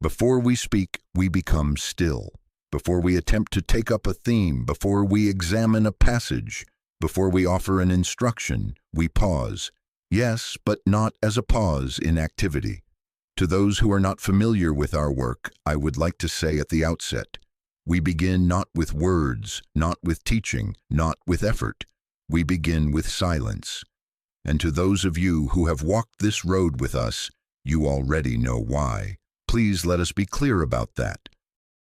Before we speak, we become still. Before we attempt to take up a theme, before we examine a passage, before we offer an instruction, we pause. Yes, but not as a pause in activity. To those who are not familiar with our work, I would like to say at the outset, we begin not with words, not with teaching, not with effort. We begin with silence. And to those of you who have walked this road with us, you already know why. Please let us be clear about that.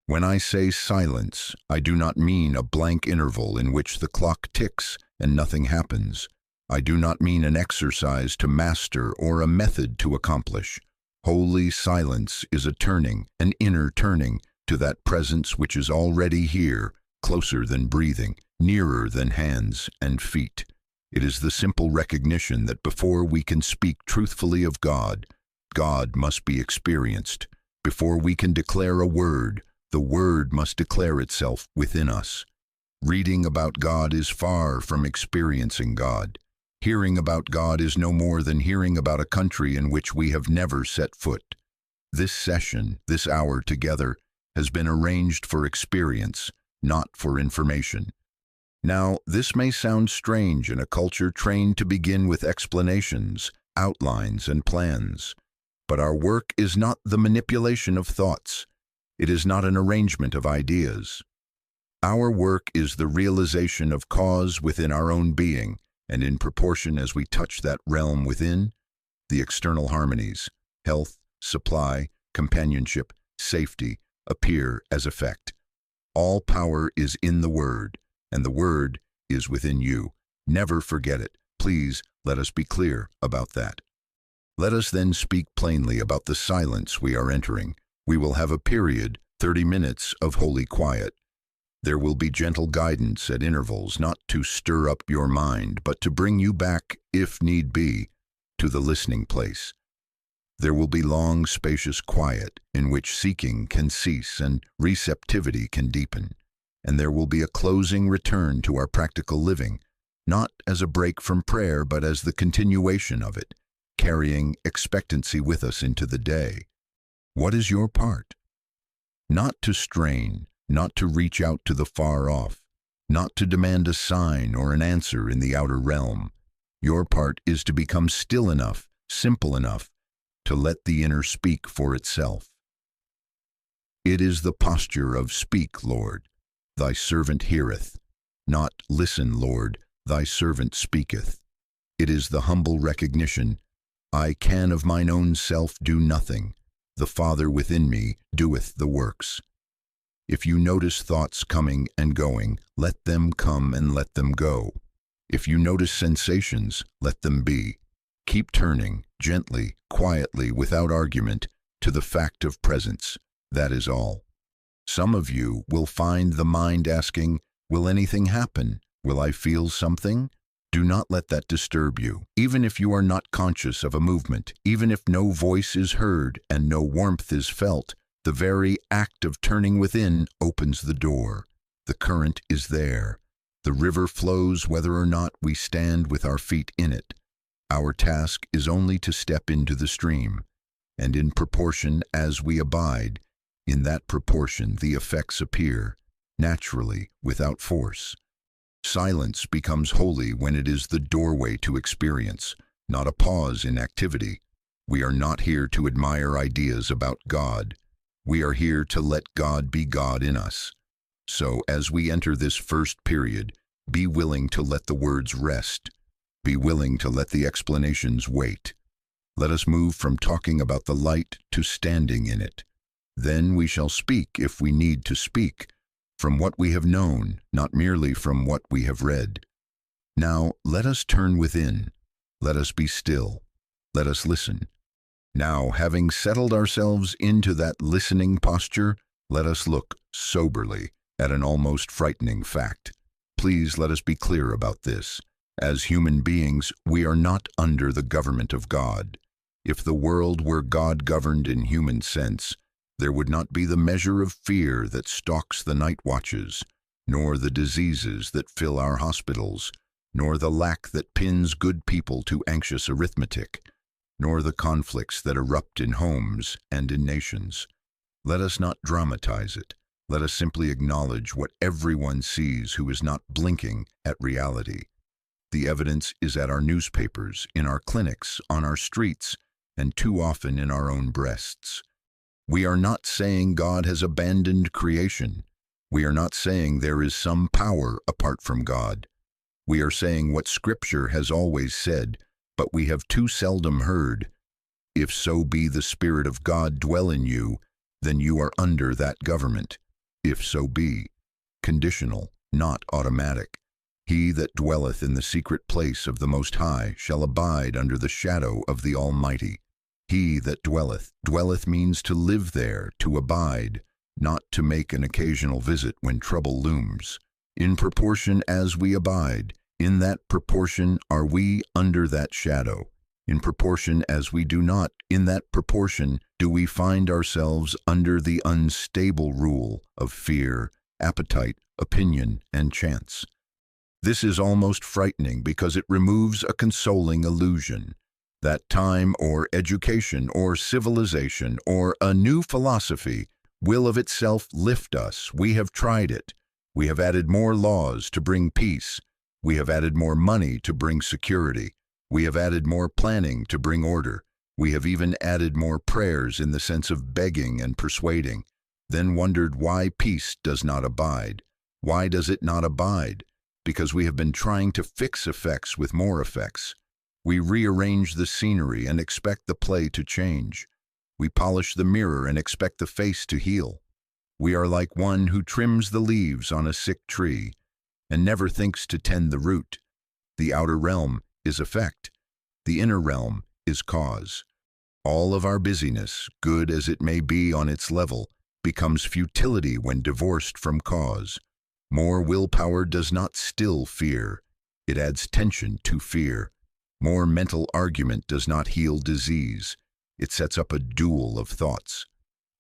When I say silence, I do not mean a blank interval in which the clock ticks and nothing happens. I do not mean an exercise to master or a method to accomplish. Holy silence is a turning, an inner turning, to that presence which is already here, closer than breathing, nearer than hands and feet. It is the simple recognition that before we can speak truthfully of God, God must be experienced. Before we can declare a word, the word must declare itself within us. Reading about God is far from experiencing God. Hearing about God is no more than hearing about a country in which we have never set foot. This session, this hour together, has been arranged for experience, not for information. Now, this may sound strange in a culture trained to begin with explanations, outlines, and plans. But our work is not the manipulation of thoughts. It is not an arrangement of ideas. Our work is the realization of cause within our own being, and in proportion as we touch that realm within, the external harmonies, health, supply, companionship, safety, appear as effect. All power is in the Word, and the Word is within you. Never forget it. Please let us be clear about that. Let us then speak plainly about the silence we are entering. We will have a period, 30 minutes of holy quiet. There will be gentle guidance at intervals, not to stir up your mind, but to bring you back, if need be, to the listening place. There will be long, spacious quiet in which seeking can cease and receptivity can deepen. And there will be a closing return to our practical living, not as a break from prayer, but as the continuation of it, carrying expectancy with us into the day. What is your part? Not to strain, not to reach out to the far off, not to demand a sign or an answer in the outer realm. Your part is to become still enough, simple enough, to let the inner speak for itself. It is the posture of "Speak, Lord, thy servant heareth," not "Listen, Lord, thy servant speaketh." It is the humble recognition, I can of mine own self do nothing. The Father within me doeth the works. If you notice thoughts coming and going, let them come and let them go. If you notice sensations, let them be. Keep turning, gently, quietly, without argument, to the fact of presence. That is all. Some of you will find the mind asking, will anything happen? Will I feel something? Do not let that disturb you. Even if you are not conscious of a movement, even if no voice is heard and no warmth is felt, the very act of turning within opens the door. The current is there. The river flows whether or not we stand with our feet in it. Our task is only to step into the stream, and in proportion as we abide, in that proportion the effects appear, naturally, without force. Silence becomes holy when it is the doorway to experience, not a pause in activity. We are not here to admire ideas about God. We are here to let God be God in us. So, as we enter this first period, be willing to let the words rest. Be willing to let the explanations wait. Let us move from talking about the light to standing in it. Then we shall speak, if we need to speak, from what we have known, not merely from what we have read. Now, let us turn within. Let us be still. Let us listen. Now, having settled ourselves into that listening posture, let us look soberly at an almost frightening fact. Please let us be clear about this. As human beings, we are not under the government of God. If the world were God-governed in human sense, there would not be the measure of fear that stalks the night watches, nor the diseases that fill our hospitals, nor the lack that pins good people to anxious arithmetic, nor the conflicts that erupt in homes and in nations. Let us not dramatize it. Let us simply acknowledge what everyone sees who is not blinking at reality. The evidence is at our newspapers, in our clinics, on our streets, and too often in our own breasts. We are not saying God has abandoned creation. We are not saying there is some power apart from God. We are saying what Scripture has always said, but we have too seldom heard. If so be the Spirit of God dwell in you, then you are under that government. If so be. Conditional, not automatic. He that dwelleth in the secret place of the Most High shall abide under the shadow of the Almighty. He that dwelleth. Dwelleth means to live there, to abide, not to make an occasional visit when trouble looms. In proportion as we abide, in that proportion are we under that shadow. In proportion as we do not, in that proportion do we find ourselves under the unstable rule of fear, appetite, opinion, and chance. This is almost frightening because it removes a consoling illusion that time or education or civilization or a new philosophy will of itself lift us. We have tried it. We have added more laws to bring peace. We have added more money to bring security. We have added more planning to bring order. We have even added more prayers in the sense of begging and persuading, then wondered why peace does not abide. Why does it not abide? Because we have been trying to fix effects with more effects. We rearrange the scenery and expect the play to change. We polish the mirror and expect the face to heal. We are like one who trims the leaves on a sick tree and never thinks to tend the root. The outer realm is effect. The inner realm is cause. All of our busyness, good as it may be on its level, becomes futility when divorced from cause. More willpower does not still fear. It adds tension to fear. More mental argument does not heal disease. It sets up a duel of thoughts.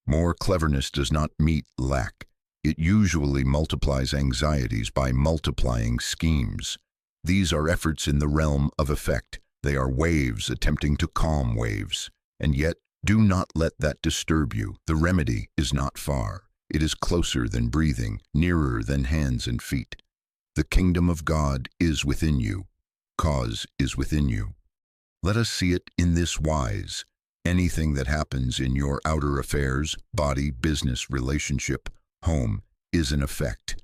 More cleverness does not meet lack. It usually multiplies anxieties by multiplying schemes. These are efforts in the realm of effect. They are waves attempting to calm waves. And yet, do not let that disturb you. The remedy is not far. It is closer than breathing, nearer than hands and feet. The kingdom of God is within you. Cause is within you. Let us see it in this wise. Anything that happens in your outer affairs, body, business, relationship, home, is an effect.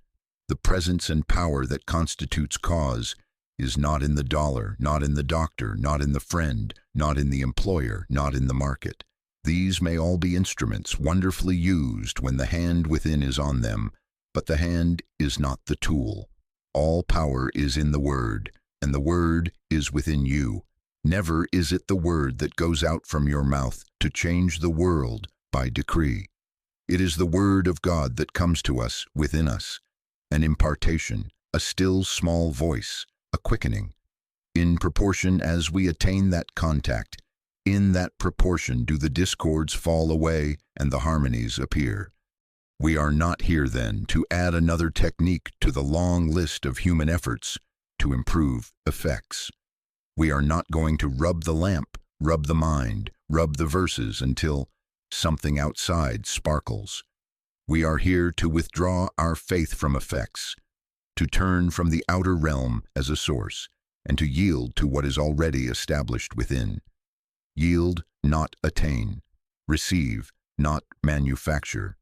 The presence and power that constitutes cause is not in the dollar, not in the doctor, not in the friend, not in the employer, not in the market. These may all be instruments wonderfully used when the hand within is on them, but the hand is not the tool. All power is in the Word, and the Word is within you. Never is it the word that goes out from your mouth to change the world by decree. It is the Word of God that comes to us within us, an impartation, a still small voice, a quickening. In proportion as we attain that contact, in that proportion do the discords fall away and the harmonies appear. We are not here, then, to add another technique to the long list of human efforts to improve effects. We are not going to rub the lamp, rub the mind, rub the verses until something outside sparkles. We are here to withdraw our faith from effects, to turn from the outer realm as a source, and to yield to what is already established within. Yield, not attain. Receive, not manufacture.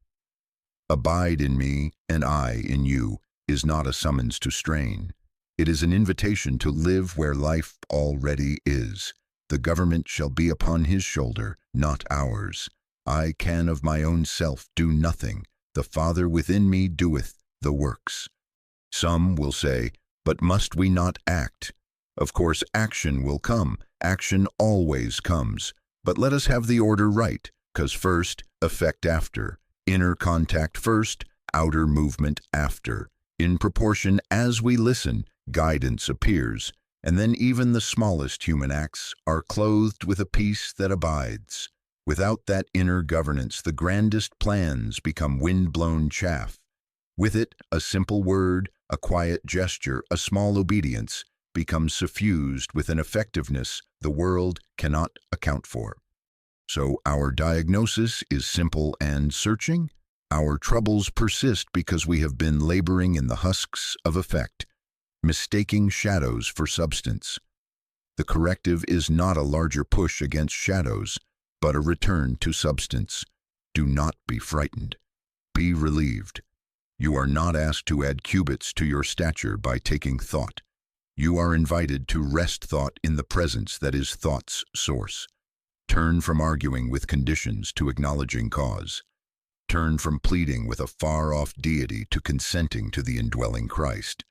Abide in me, and I in you, is not a summons to strain. It is an invitation to live where life already is. The government shall be upon his shoulder, not ours. I can of my own self do nothing. The Father within me doeth the works. Some will say, but must we not act? Of course, action will come. Action always comes. But let us have the order right, 'cause first, effect after. Inner contact first, outer movement after. In proportion as we listen, guidance appears, and then even the smallest human acts are clothed with a peace that abides. Without that inner governance, the grandest plans become wind-blown chaff. With it, a simple word, a quiet gesture, a small obedience becomes suffused with an effectiveness the world cannot account for. So our diagnosis is simple and searching. Our troubles persist because we have been laboring in the husks of effect, mistaking shadows for substance. The corrective is not a larger push against shadows, but a return to substance. Do not be frightened. Be relieved. You are not asked to add cubits to your stature by taking thought. You are invited to rest thought in the presence that is thought's source. Turn from arguing with conditions to acknowledging cause. Turn from pleading with a far-off deity to consenting to the indwelling Christ.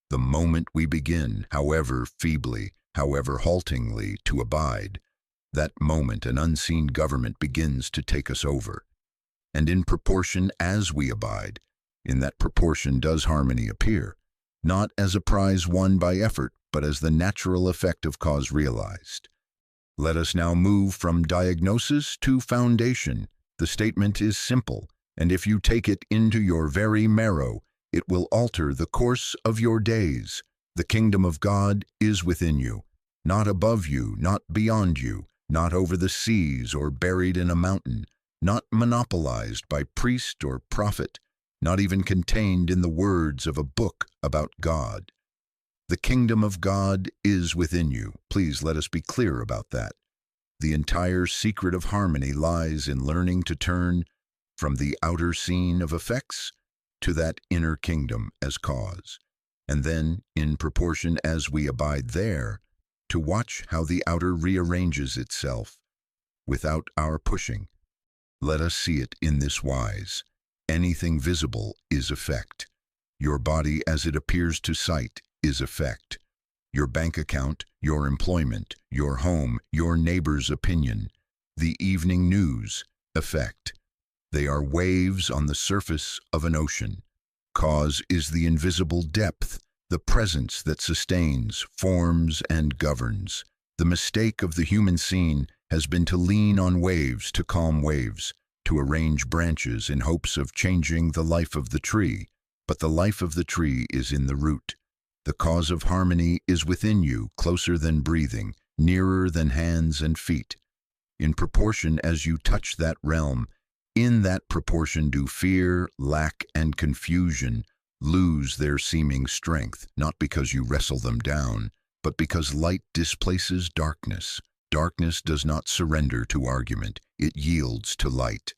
The moment we begin, however feebly, however haltingly, to abide, that moment an unseen government begins to take us over. And in proportion as we abide, in that proportion does harmony appear, not as a prize won by effort, but as the natural effect of cause realized. Let us now move from diagnosis to foundation. The statement is simple, and if you take it into your very marrow, it will alter the course of your days. The kingdom of God is within you, not above you, not beyond you, not over the seas or buried in a mountain, not monopolized by priest or prophet, not even contained in the words of a book about God. The kingdom of God is within you. Please let us be clear about that. The entire secret of harmony lies in learning to turn from the outer scene of effects to that inner kingdom as cause, and then, in proportion as we abide there, to watch how the outer rearranges itself without our pushing. Let us see it in this wise. Anything visible is effect. Your body as it appears to sight is effect. Your bank account, your employment, your home, your neighbor's opinion, the evening news, effect. They are waves on the surface of an ocean. Cause is the invisible depth, the presence that sustains, forms, and governs. The mistake of the human scene has been to lean on waves to calm waves, to arrange branches in hopes of changing the life of the tree. But the life of the tree is in the root. The cause of harmony is within you, closer than breathing, nearer than hands and feet. In proportion as you touch that realm, in that proportion do fear, lack, and confusion lose their seeming strength, not because you wrestle them down, but because light displaces darkness. Darkness does not surrender to argument, it yields to light.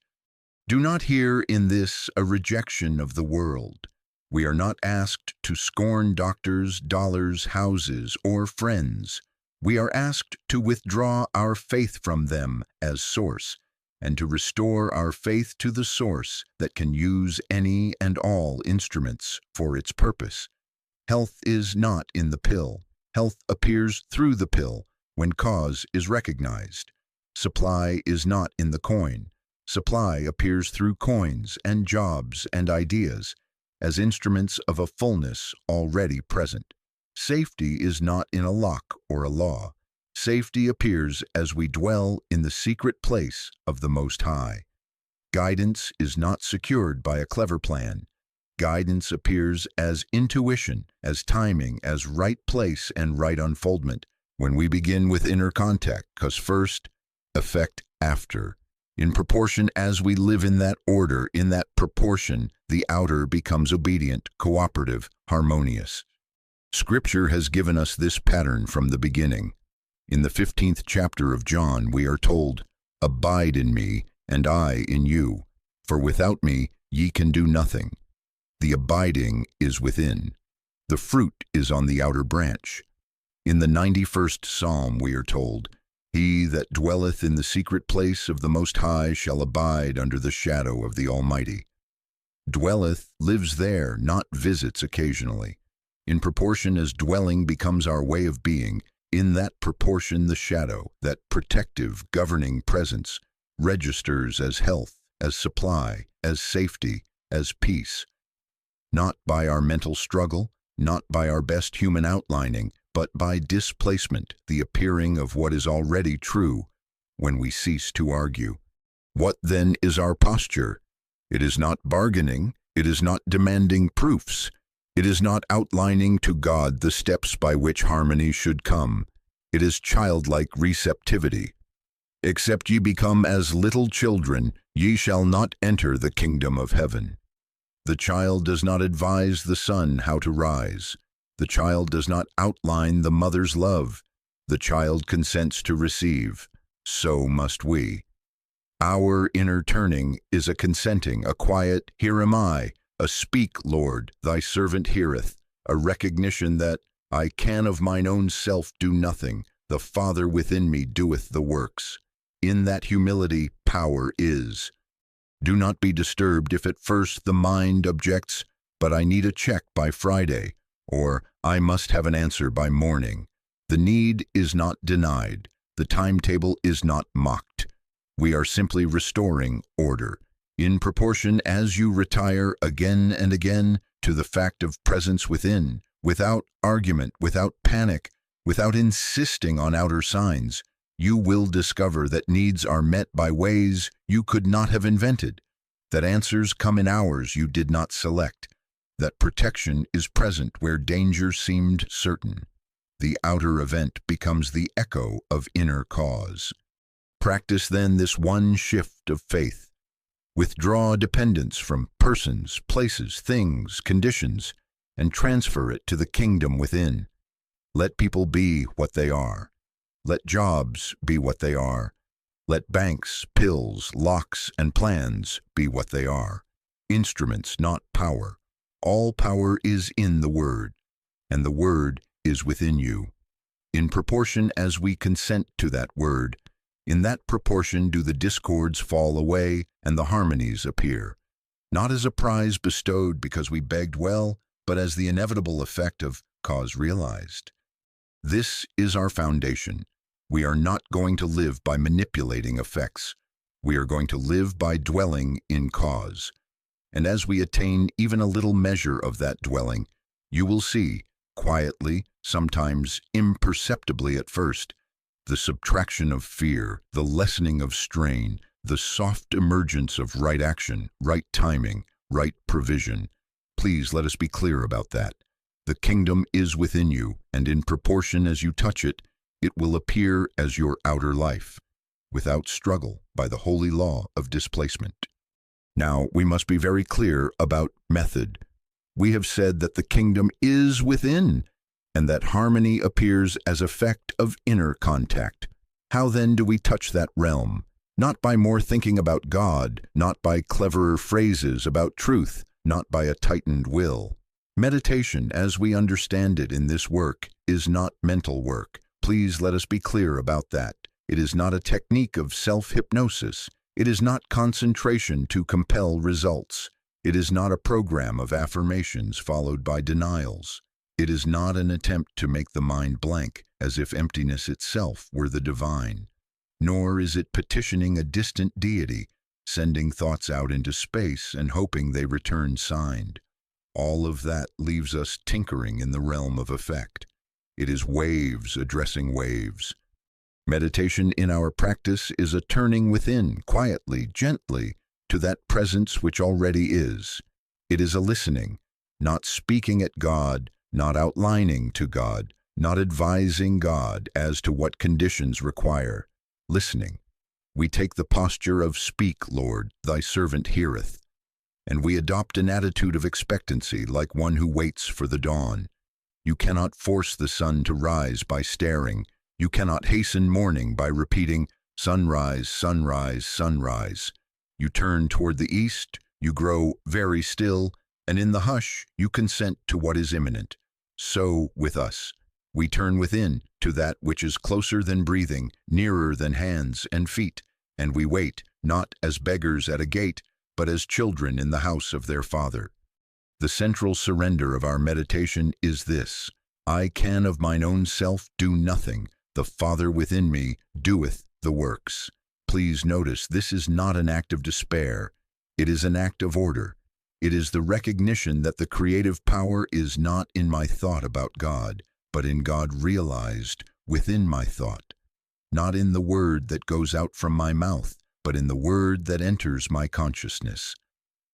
Do not hear in this a rejection of the world. We are not asked to scorn doctors, dollars, houses, or friends. We are asked to withdraw our faith from them as source, and to restore our faith to the source that can use any and all instruments for its purpose. Health is not in the pill. Health appears through the pill when cause is recognized. Supply is not in the coin. Supply appears through coins and jobs and ideas, as instruments of a fullness already present. Safety is not in a lock or a law. Safety appears as we dwell in the secret place of the Most High. Guidance is not secured by a clever plan. Guidance appears as intuition, as timing, as right place and right unfoldment, when we begin with inner contact, cause first, effect after. In proportion as we live in that order, in that proportion, the outer becomes obedient, cooperative, harmonious. Scripture has given us this pattern from the beginning. In the 15th chapter of John, we are told, "Abide in me, and I in you, for without me ye can do nothing." The abiding is within. The fruit is on the outer branch. In the 91st Psalm, we are told, "He that dwelleth in the secret place of the Most High shall abide under the shadow of the Almighty." Dwelleth lives there, not visits occasionally. In proportion as dwelling becomes our way of being, in that proportion the shadow, that protective, governing presence, registers as health, as supply, as safety, as peace. Not by our mental struggle, not by our best human outlining, but by displacement, the appearing of what is already true when we cease to argue. What then is our posture? It is not bargaining, it is not demanding proofs, it is not outlining to God the steps by which harmony should come. It is childlike receptivity. Except ye become as little children, ye shall not enter the kingdom of heaven. The child does not advise the son how to rise. The child does not outline the mother's love. The child consents to receive. So must we. Our inner turning is a consenting, a quiet, "Here am I," a "Speak, Lord, thy servant heareth," a recognition that I can of mine own self do nothing, the Father within me doeth the works. In that humility, power is. Do not be disturbed if at first the mind objects, "But I need a check by Friday," or "I must have an answer by morning." The need is not denied. The timetable is not mocked. We are simply restoring order. In proportion as you retire again and again to the fact of presence within, without argument, without panic, without insisting on outer signs, you will discover that needs are met by ways you could not have invented, that answers come in hours you did not select, that protection is present where danger seemed certain. The outer event becomes the echo of inner cause. Practice then this one shift of faith. Withdraw dependence from persons, places, things, conditions, and transfer it to the kingdom within. Let people be what they are. Let jobs be what they are. Let banks, pills, locks, and plans be what they are. Instruments, not power. All power is in the Word, and the Word is within you. In proportion as we consent to that Word, in that proportion do the discords fall away and the harmonies appear, not as a prize bestowed because we begged well, but as the inevitable effect of cause realized. This is our foundation. We are not going to live by manipulating effects. We are going to live by dwelling in cause. And as we attain even a little measure of that dwelling, you will see, quietly, sometimes imperceptibly at first, the subtraction of fear, the lessening of strain, the soft emergence of right action, right timing, right provision. Please let us be clear about that. The kingdom is within you, and in proportion as you touch it, it will appear as your outer life, without struggle, by the holy law of displacement. Now, we must be very clear about method. We have said that the kingdom is within, and that harmony appears as effect of inner contact. How then do we touch that realm? Not by more thinking about God, not by cleverer phrases about truth, not by a tightened will. Meditation, as we understand it in this work, is not mental work. Please let us be clear about that. It is not a technique of self-hypnosis. It is not concentration to compel results. It is not a program of affirmations followed by denials. It is not an attempt to make the mind blank, as if emptiness itself were the divine. Nor is it petitioning a distant deity, sending thoughts out into space and hoping they return signed. All of that leaves us tinkering in the realm of effect. It is waves addressing waves. Meditation in our practice is a turning within, quietly, gently, to that presence which already is. It is a listening, not speaking at God, not outlining to God, not advising God as to what conditions require. Listening. We take the posture of "Speak, Lord, thy servant heareth," and we adopt an attitude of expectancy like one who waits for the dawn. You cannot force the sun to rise by staring. You cannot hasten morning by repeating, "Sunrise, sunrise, sunrise." You turn toward the east, you grow very still, and in the hush you consent to what is imminent. So with us. We turn within to that which is closer than breathing, nearer than hands and feet, and we wait, not as beggars at a gate, but as children in the house of their Father. The central surrender of our meditation is this: I can of mine own self do nothing. The Father within me doeth the works. Please notice this is not an act of despair. It is an act of order. It is the recognition that the creative power is not in my thought about God, but in God realized within my thought. Not in the word that goes out from my mouth, but in the word that enters my consciousness.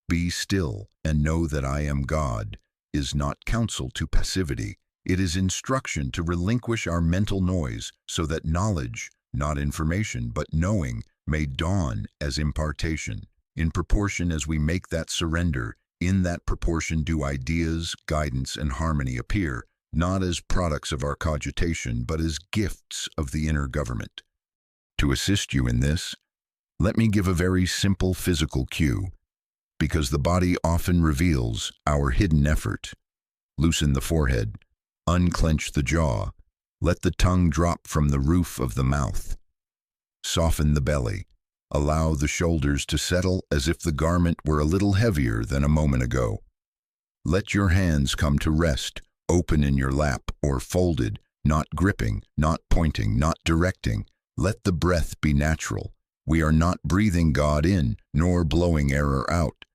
Be still and know that I am God is not counsel to passivity. It is instruction to relinquish our mental noise so that knowledge, not information, but knowing, may dawn as impartation. In proportion as we make that surrender, in that proportion do ideas, guidance, and harmony appear, not as products of our cogitation, but as gifts of the inner government. To assist you in this, let me give a very simple physical cue, because the body often reveals our hidden effort. Loosen the forehead, unclench the jaw, let the tongue drop from the roof of the mouth. Soften the belly, allow the shoulders to settle as if the garment were a little heavier than a moment ago. Let your hands come to rest, open in your lap or folded, not gripping, not pointing, not directing. Let the breath be natural. We are not breathing God in, nor blowing error out.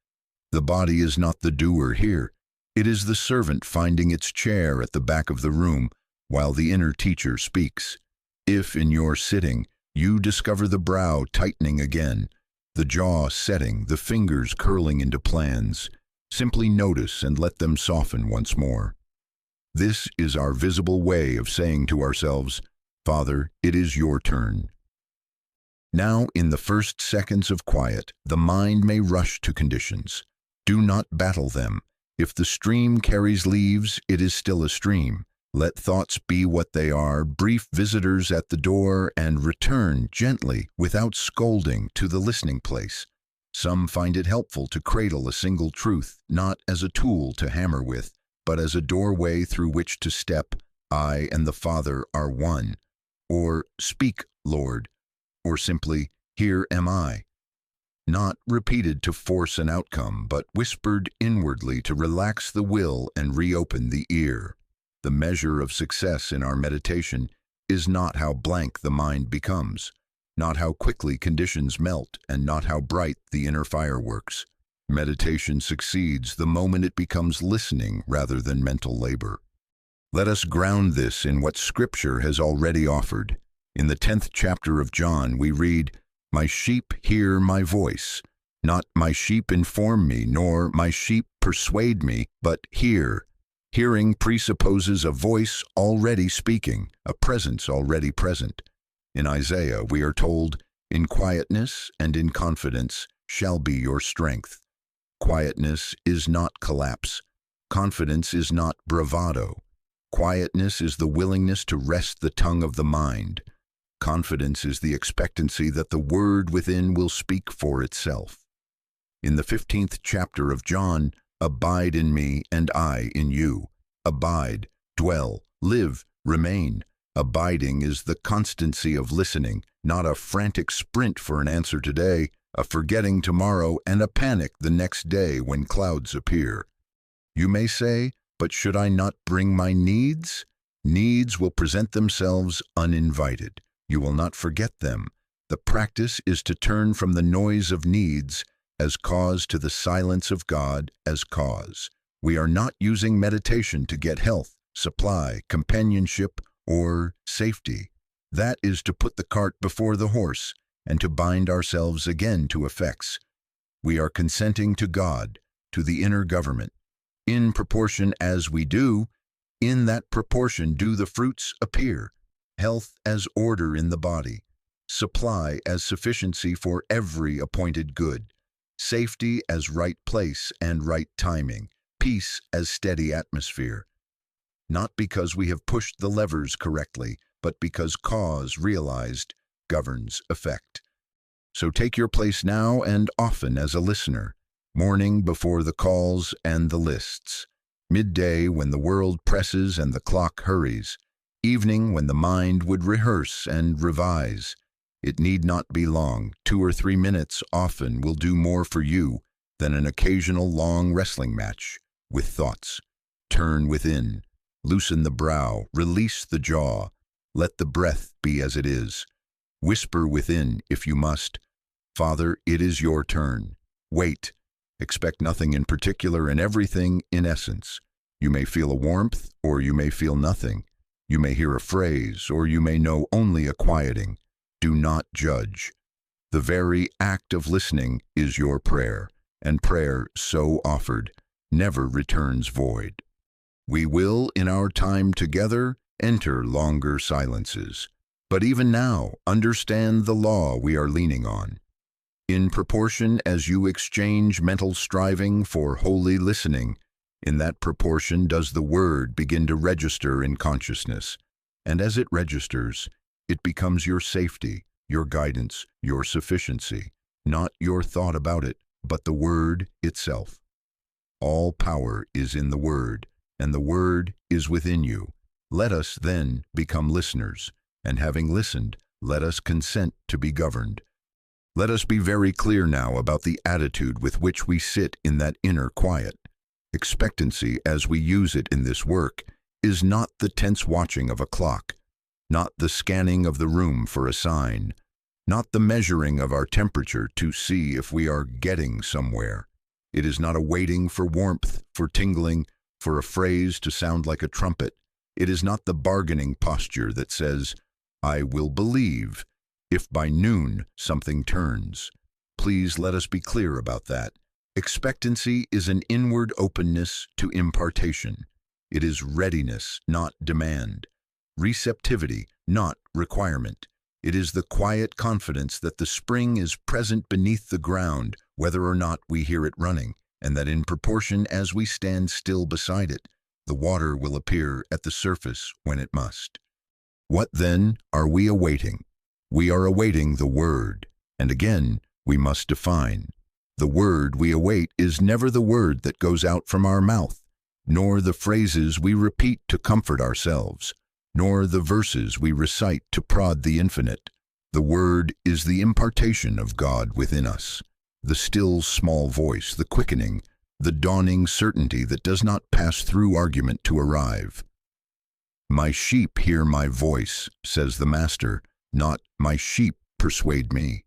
The body is not the doer here. It is the servant finding its chair at the back of the room while the inner teacher speaks. If in your sitting you discover the brow tightening again, the jaw setting, the fingers curling into plans, simply notice and let them soften once more. This is our visible way of saying to ourselves, Father, it is your turn. Now, in the first seconds of quiet, the mind may rush to conditions. Do not battle them. If the stream carries leaves, it is still a stream. Let thoughts be what they are, brief visitors at the door, and return gently, without scolding, to the listening place. Some find it helpful to cradle a single truth, not as a tool to hammer with, but as a doorway through which to step. I and the Father are one. Or, speak, Lord. Or simply, here am I. Not repeated to force an outcome, but whispered inwardly to relax the will and reopen the ear. The measure of success in our meditation is not how blank the mind becomes, not how quickly conditions melt, and not how bright the inner fireworks. Meditation succeeds the moment it becomes listening rather than mental labor. Let us ground this in what Scripture has already offered. In the 10th chapter of John, we read, "My sheep hear my voice. Not my sheep inform me, nor my sheep persuade me, but hear." Hearing presupposes a voice already speaking, a presence already present. In Isaiah, we are told, "In quietness and in confidence shall be your strength." Quietness is not collapse. Confidence is not bravado. Quietness is the willingness to rest the tongue of the mind. Confidence is the expectancy that the word within will speak for itself. In the 15th chapter of John, "Abide in me and I in you." Abide, dwell, live, remain. Abiding is the constancy of listening, not a frantic sprint for an answer today, a forgetting tomorrow, and a panic the next day when clouds appear. You may say, "But should I not bring my needs?" Needs will present themselves uninvited. You will not forget them. The practice is to turn from the noise of needs as cause to the silence of God as cause. We are not using meditation to get health, supply, companionship, or safety. That is to put the cart before the horse and to bind ourselves again to effects. We are consenting to God, to the inner government. In proportion as we do, in that proportion do the fruits appear. Health as order in the body, supply as sufficiency for every appointed good, safety as right place and right timing, peace as steady atmosphere. Not because we have pushed the levers correctly, but because cause realized governs effect. So take your place now and often as a listener, morning before the calls and the lists, midday when the world presses and the clock hurries, evening when the mind would rehearse and revise. It need not be long. 2 or 3 minutes often will do more for you than an occasional long wrestling match with thoughts. Turn within, loosen the brow, release the jaw, let the breath be as it is. Whisper within, if you must, "Father, it is your turn." Wait. Expect nothing in particular and everything in essence. You may feel a warmth, or you may feel nothing. You may hear a phrase, or you may know only a quieting. Do not judge. The very act of listening is your prayer, and prayer so offered never returns void. We will, in our time together, enter longer silences. But even now, understand the law we are leaning on. In proportion as you exchange mental striving for holy listening, in that proportion does the word begin to register in consciousness. And as it registers, it becomes your safety, your guidance, your sufficiency, not your thought about it, but the word itself. All power is in the word, and the word is within you. Let us then become listeners, and having listened, let us consent to be governed. Let us be very clear now about the attitude with which we sit in that inner quiet. Expectancy, as we use it in this work, is not the tense watching of a clock, not the scanning of the room for a sign, not the measuring of our temperature to see if we are getting somewhere. It is not a waiting for warmth, for tingling, for a phrase to sound like a trumpet. It is not the bargaining posture that says, "I will believe if by noon something turns." Please let us be clear about that. Expectancy is an inward openness to impartation. It is readiness, not demand. Receptivity, not requirement. It is the quiet confidence that the spring is present beneath the ground, whether or not we hear it running, and that in proportion as we stand still beside it, the water will appear at the surface when it must. What then are we awaiting? We are awaiting the word, and again we must define. The word we await is never the word that goes out from our mouth, nor the phrases we repeat to comfort ourselves, nor the verses we recite to prod the infinite. The word is the impartation of God within us, the still small voice, the quickening, the dawning certainty that does not pass through argument to arrive. "My sheep hear my voice," says the Master, not "my sheep persuade me."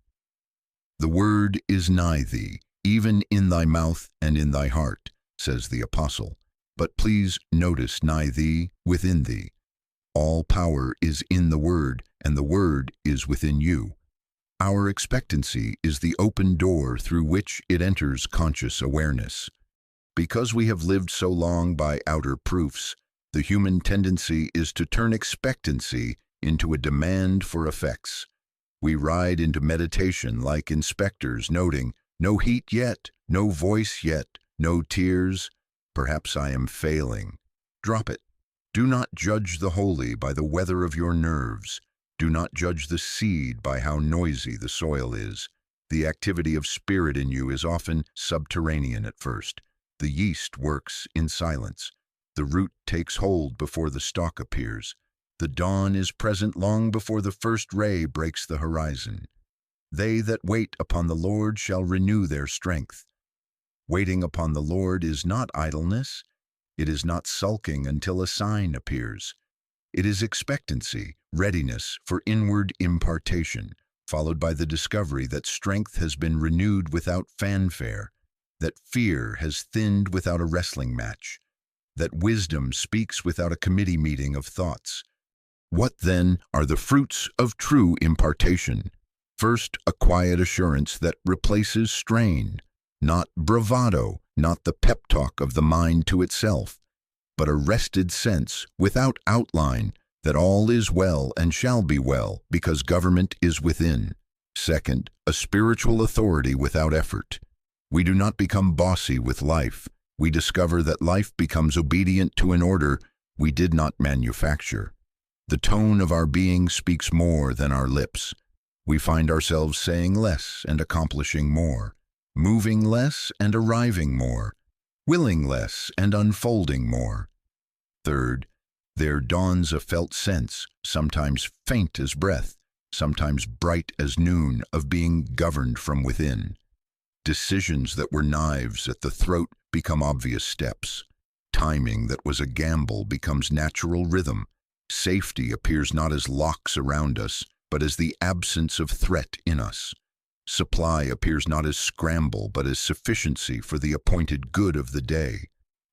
"The word is nigh thee, even in thy mouth and in thy heart," says the Apostle. But please notice nigh thee, within thee. All power is in the word, and the word is within you. Our expectancy is the open door through which it enters conscious awareness. Because we have lived so long by outer proofs, the human tendency is to turn expectancy into a demand for effects. We ride into meditation like inspectors, noting, "No heat yet, no voice yet, no tears. Perhaps I am failing." Drop it. Do not judge the holy by the weather of your nerves. Do not judge the seed by how noisy the soil is. The activity of spirit in you is often subterranean at first. The yeast works in silence. The root takes hold before the stalk appears. The dawn is present long before the first ray breaks the horizon. "They that wait upon the Lord shall renew their strength." Waiting upon the Lord is not idleness. It is not sulking until a sign appears. It is expectancy, readiness for inward impartation, followed by the discovery that strength has been renewed without fanfare, that fear has thinned without a wrestling match, that wisdom speaks without a committee meeting of thoughts. What then are the fruits of true impartation? First, a quiet assurance that replaces strain, not bravado, not the pep talk of the mind to itself, but a rested sense, without outline, that all is well and shall be well, because government is within. Second, a spiritual authority without effort. We do not become bossy with life. We discover that life becomes obedient to an order we did not manufacture. The tone of our being speaks more than our lips. We find ourselves saying less and accomplishing more, moving less and arriving more, willing less and unfolding more. Third, there dawns a felt sense, sometimes faint as breath, sometimes bright as noon, of being governed from within. Decisions that were knives at the throat become obvious steps. Timing that was a gamble becomes natural rhythm. Safety appears not as locks around us, but as the absence of threat in us. Supply appears not as scramble, but as sufficiency for the appointed good of the day.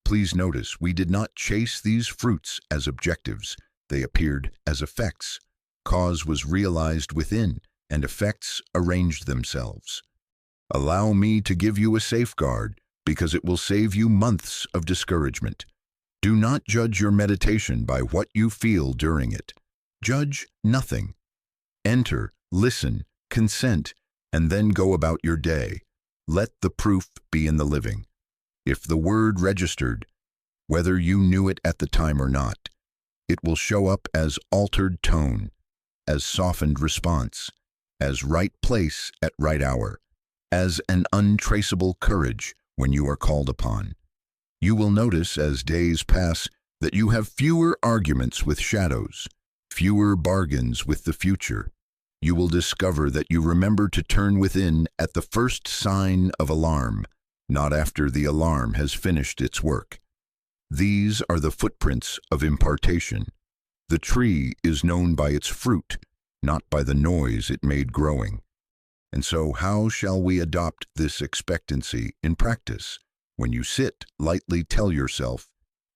Please notice, we did not chase these fruits as objectives. They appeared as effects. Cause was realized within, and effects arranged themselves. Allow me to give you a safeguard, because it will save you months of discouragement. Do not judge your meditation by what you feel during it. Judge nothing. Enter, listen, consent, and then go about your day. Let the proof be in the living. If the word registered, whether you knew it at the time or not, it will show up as altered tone, as softened response, as right place at right hour, as an untraceable courage when you are called upon. You will notice as days pass that you have fewer arguments with shadows, fewer bargains with the future. You will discover that you remember to turn within at the first sign of alarm, not after the alarm has finished its work. These are the footprints of impartation. The tree is known by its fruit, not by the noise it made growing. And so how shall we adopt this expectancy in practice? When you sit, lightly tell yourself,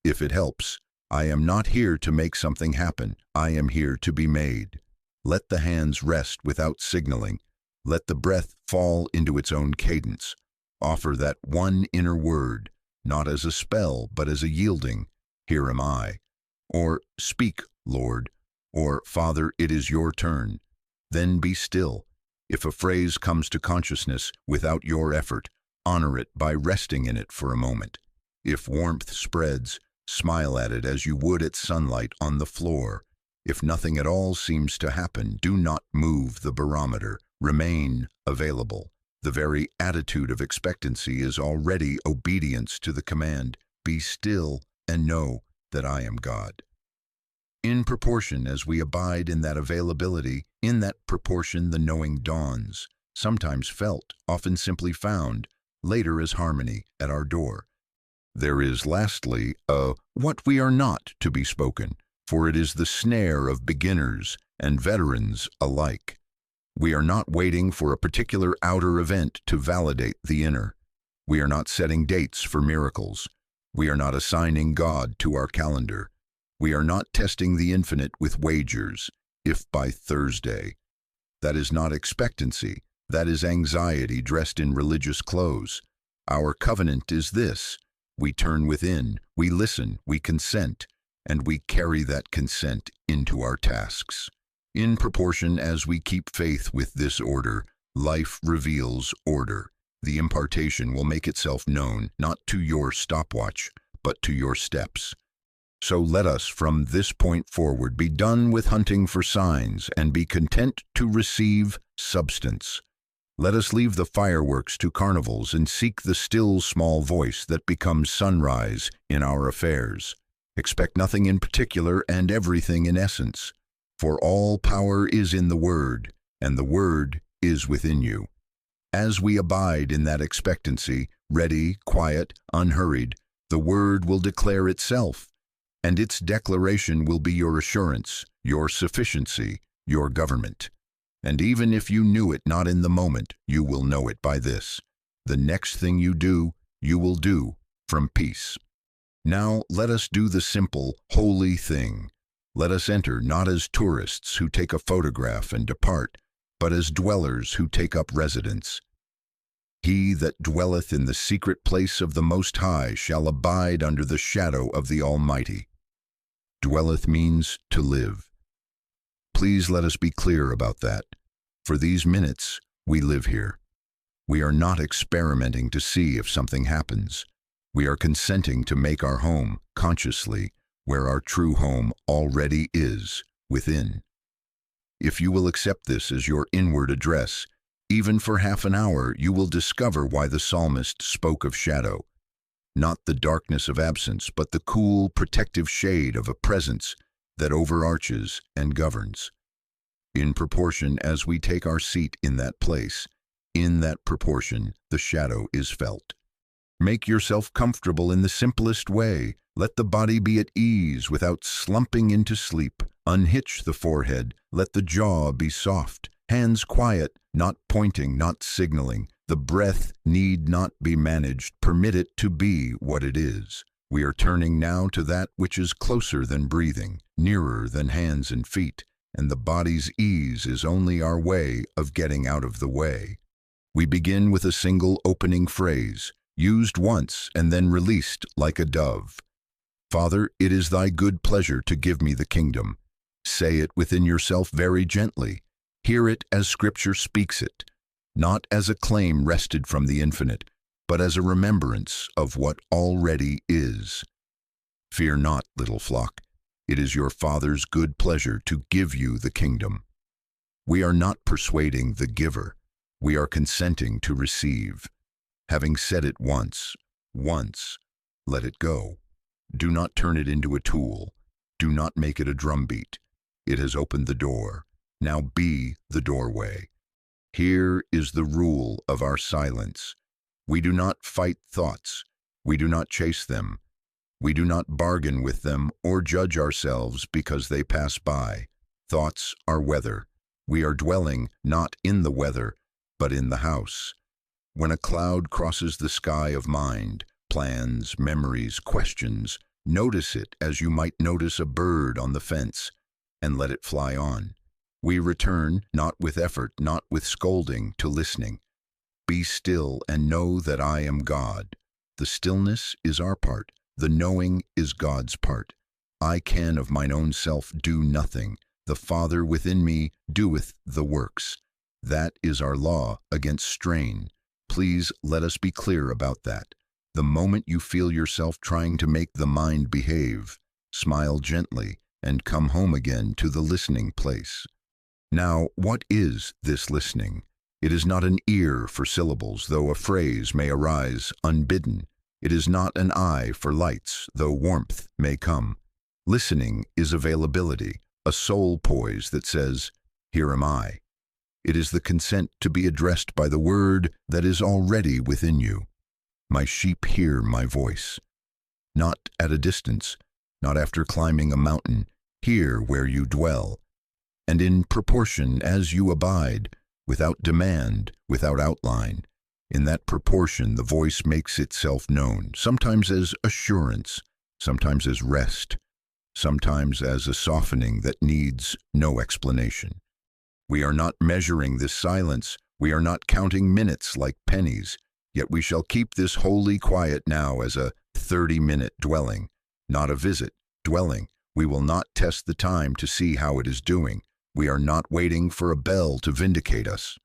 if it helps, I am not here to make something happen. I am here to be made. Let the hands rest without signaling. Let the breath fall into its own cadence. Offer that one inner word, not as a spell, but as a yielding, here am I. Or, speak, Lord. Or, Father, it is your turn. Then be still. If a phrase comes to consciousness without your effort, honor it by resting in it for a moment. If warmth spreads, smile at it as you would at sunlight on the floor. If nothing at all seems to happen, do not move the barometer. Remain available. The very attitude of expectancy is already obedience to the command, be still and know that I am God. In proportion as we abide in that availability, in that proportion the knowing dawns, sometimes felt, often simply found, later as harmony at our door. There is lastly a what we are not to be spoken, for it is the snare of beginners and veterans alike. We are not waiting for a particular outer event to validate the inner. We are not setting dates for miracles. We are not assigning God to our calendar. We are not testing the infinite with wagers, if by Thursday. That is not expectancy. That is anxiety dressed in religious clothes. Our covenant is this. We turn within, we listen, we consent, and we carry that consent into our tasks. In proportion as we keep faith with this order, life reveals order. The impartation will make itself known, not to your stopwatch, but to your steps. So let us, from this point forward, be done with hunting for signs and be content to receive substance. Let us leave the fireworks to carnivals and seek the still small voice that becomes sunrise in our affairs. Expect nothing in particular and everything in essence. For all power is in the Word, and the Word is within you. As we abide in that expectancy, ready, quiet, unhurried, the Word will declare itself, and its declaration will be your assurance, your sufficiency, your government. And even if you knew it not in the moment, you will know it by this. The next thing you do, you will do from peace. Now let us do the simple, holy thing. Let us enter not as tourists who take a photograph and depart, but as dwellers who take up residence. He that dwelleth in the secret place of the Most High shall abide under the shadow of the Almighty. Dwelleth means to live. Please let us be clear about that. For these minutes, we live here. We are not experimenting to see if something happens. We are consenting to make our home, consciously, where our true home already is, within. If you will accept this as your inward address, even for half an hour, you will discover why the psalmist spoke of shadow. Not the darkness of absence, but the cool, protective shade of a presence that overarches and governs. In proportion as we take our seat in that place, in that proportion, the shadow is felt. Make yourself comfortable in the simplest way. Let the body be at ease without slumping into sleep. Unhitch the forehead. Let the jaw be soft. Hands quiet, not pointing, not signaling. The breath need not be managed. Permit it to be what it is. We are turning now to that which is closer than breathing, nearer than hands and feet, and the body's ease is only our way of getting out of the way. We begin with a single opening phrase, used once and then released like a dove. Father, it is thy good pleasure to give me the kingdom. Say it within yourself very gently. Hear it as Scripture speaks it, not as a claim wrested from the infinite, but as a remembrance of what already is. Fear not, little flock. It is your Father's good pleasure to give you the kingdom. We are not persuading the giver. We are consenting to receive. Having said it once, let it go. Do not turn it into a tool. Do not make it a drumbeat. It has opened the door. Now be the doorway. Here is the rule of our silence. We do not fight thoughts. We do not chase them. We do not bargain with them or judge ourselves because they pass by. Thoughts are weather. We are dwelling not in the weather, but in the house. When a cloud crosses the sky of mind, plans, memories, questions, notice it as you might notice a bird on the fence, and let it fly on. We return, not with effort, not with scolding, to listening. Be still and know that I am God. The stillness is our part. The knowing is God's part. I can of mine own self do nothing. The Father within me doeth the works. That is our law against strain. Please let us be clear about that. The moment you feel yourself trying to make the mind behave, smile gently and come home again to the listening place. Now, what is this listening? It is not an ear for syllables, though a phrase may arise unbidden. It is not an eye for lights, though warmth may come. Listening is availability, a soul poise that says, "Here am I." It is the consent to be addressed by the word that is already within you. My sheep hear my voice. Not at a distance, not after climbing a mountain, here where you dwell. And in proportion as you abide, without demand, without outline, in that proportion the voice makes itself known, sometimes as assurance, sometimes as rest, sometimes as a softening that needs no explanation. We are not measuring this silence, we are not counting minutes like pennies, yet we shall keep this holy quiet now as a 30-minute dwelling, not a visit, dwelling. We will not test the time to see how it is doing. We are not waiting for a bell to vindicate us.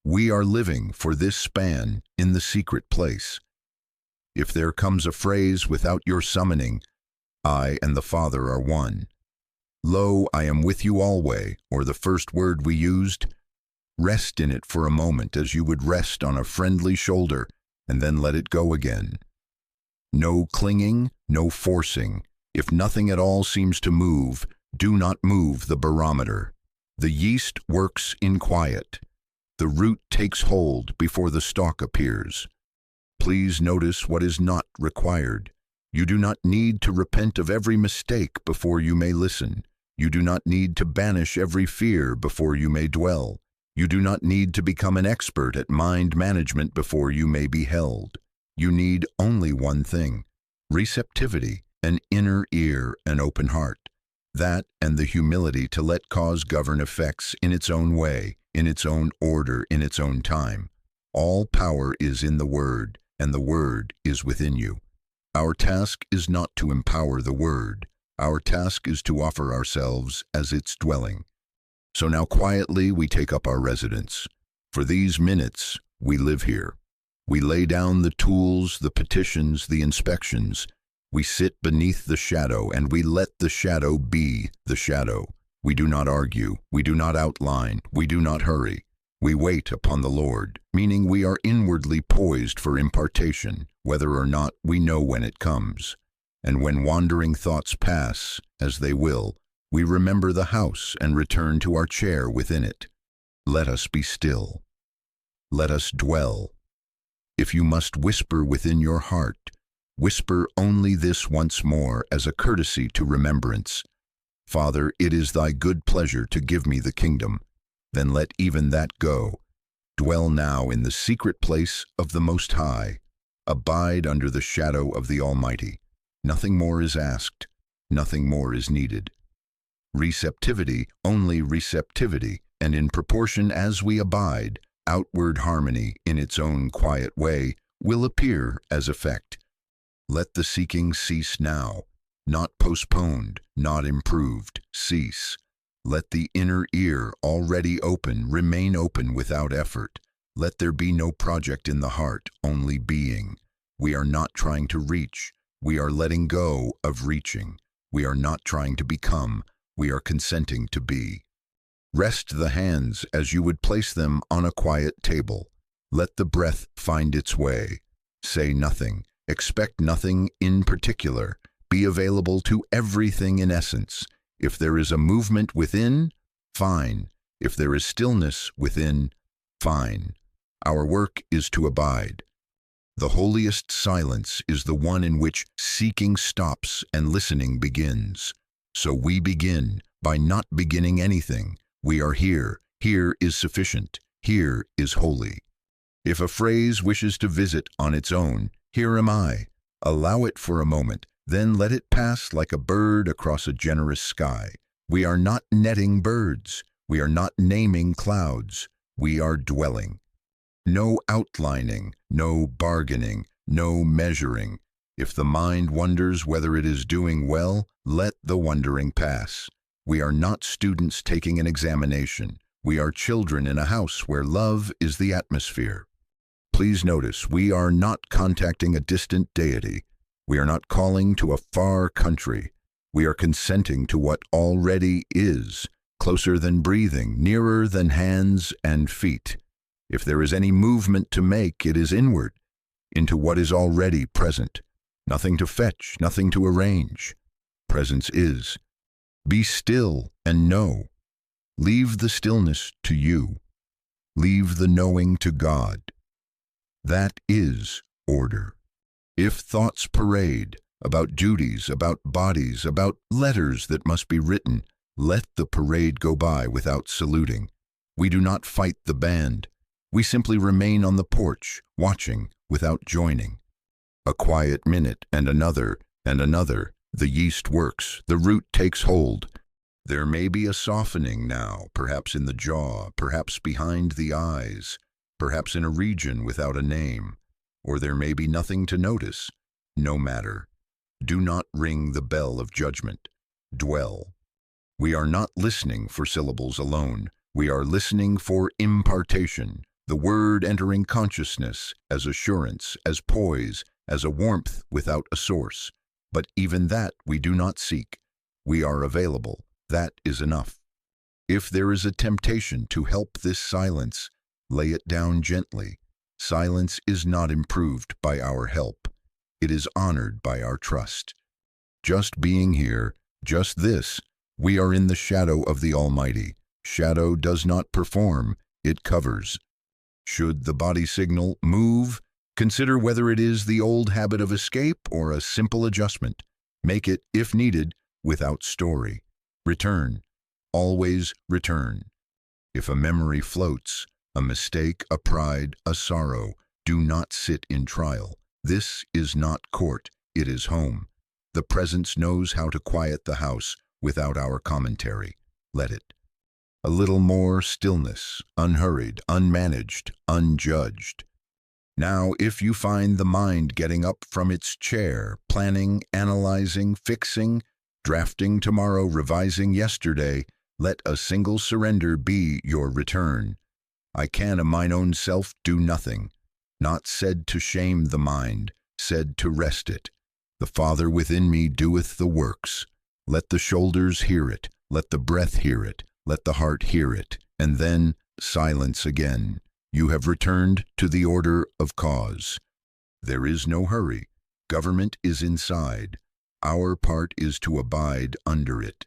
We are living for this span in the secret place. If there comes a phrase without your summoning, I and the Father are one. Lo, I am with you alway, or the first word we used, rest in it for a moment as you would rest on a friendly shoulder, and then let it go again. No clinging, no forcing. If nothing at all seems to move, do not move the barometer. The yeast works in quiet. The root takes hold before the stalk appears. Please notice what is not required. You do not need to repent of every mistake before you may listen. You do not need to banish every fear before you may dwell. You do not need to become an expert at mind management before you may be held. You need only one thing: receptivity, an inner ear, an open heart. That and the humility to let cause govern effects in its own way, in its own order, in its own time. All power is in the Word, and the Word is within you. Our task is not to empower the Word. Our task is to offer ourselves as its dwelling. So now quietly we take up our residence. For these minutes, we live here. We lay down the tools, the petitions, the inspections. We sit beneath the shadow, and we let the shadow be the shadow. We do not argue, we do not outline, we do not hurry. We wait upon the Lord, meaning we are inwardly poised for impartation, whether or not we know when it comes. And when wandering thoughts pass, as they will, we remember the house and return to our chair within it. Let us be still. Let us dwell. If you must whisper within your heart, whisper only this once more as a courtesy to remembrance. Father, it is thy good pleasure to give me the kingdom. Then let even that go. Dwell now in the secret place of the Most High. Abide under the shadow of the Almighty. Nothing more is asked. Nothing more is needed. Receptivity, only receptivity, and in proportion as we abide, outward harmony in its own quiet way will appear as effect. Let the seeking cease now, not postponed, not improved, cease. Let the inner ear, already open, remain open without effort. Let there be no project in the heart, only being. We are not trying to reach. We are letting go of reaching. We are not trying to become. We are consenting to be. Rest the hands as you would place them on a quiet table. Let the breath find its way. Say nothing. Expect nothing in particular. Be available to everything in essence. If there is a movement within, fine. If there is stillness within, fine. Our work is to abide. The holiest silence is the one in which seeking stops and listening begins. So we begin by not beginning anything. We are here. Here is sufficient. Here is holy. If a phrase wishes to visit on its own, here am I. Allow it for a moment, then let it pass like a bird across a generous sky. We are not netting birds. We are not naming clouds. We are dwelling. No outlining, no bargaining, no measuring. If the mind wonders whether it is doing well, let the wondering pass. We are not students taking an examination. We are children in a house where love is the atmosphere. Please notice, we are not contacting a distant deity. We are not calling to a far country. We are consenting to what already is, closer than breathing, nearer than hands and feet. If there is any movement to make, it is inward, into what is already present. Nothing to fetch, nothing to arrange. Presence is. Be still and know. Leave the stillness to you. Leave the knowing to God. That is order. If thoughts parade about duties, about bodies, about letters that must be written, let the parade go by without saluting. We do not fight the band. We simply remain on the porch, watching without joining. A quiet minute and another, the yeast works, the root takes hold. There may be a softening now, perhaps in the jaw, perhaps behind the eyes, perhaps in a region without a name, or there may be nothing to notice. No matter. Do not ring the bell of judgment. Dwell. We are not listening for syllables alone. We are listening for impartation, the word entering consciousness as assurance, as poise, as a warmth without a source. But even that we do not seek. We are available. That is enough. If there is a temptation to help this silence, lay it down gently. Silence is not improved by our help. It is honored by our trust. Just being here, just this, we are in the shadow of the Almighty. Shadow does not perform, it covers. Should the body signal move, consider whether it is the old habit of escape or a simple adjustment. Make it, if needed, without story. Return. Always return. If a memory floats, a mistake, a pride, a sorrow, do not sit in trial. This is not court, it is home. The presence knows how to quiet the house without our commentary. Let it. A little more stillness, unhurried, unmanaged, unjudged. Now, if you find the mind getting up from its chair, planning, analyzing, fixing, drafting tomorrow, revising yesterday, let a single surrender be your return. I can of mine own self do nothing. Not said to shame the mind, said to rest it. The Father within me doeth the works. Let the shoulders hear it, let the breath hear it, let the heart hear it, and then silence again. You have returned to the order of cause. There is no hurry. Government is inside. Our part is to abide under it.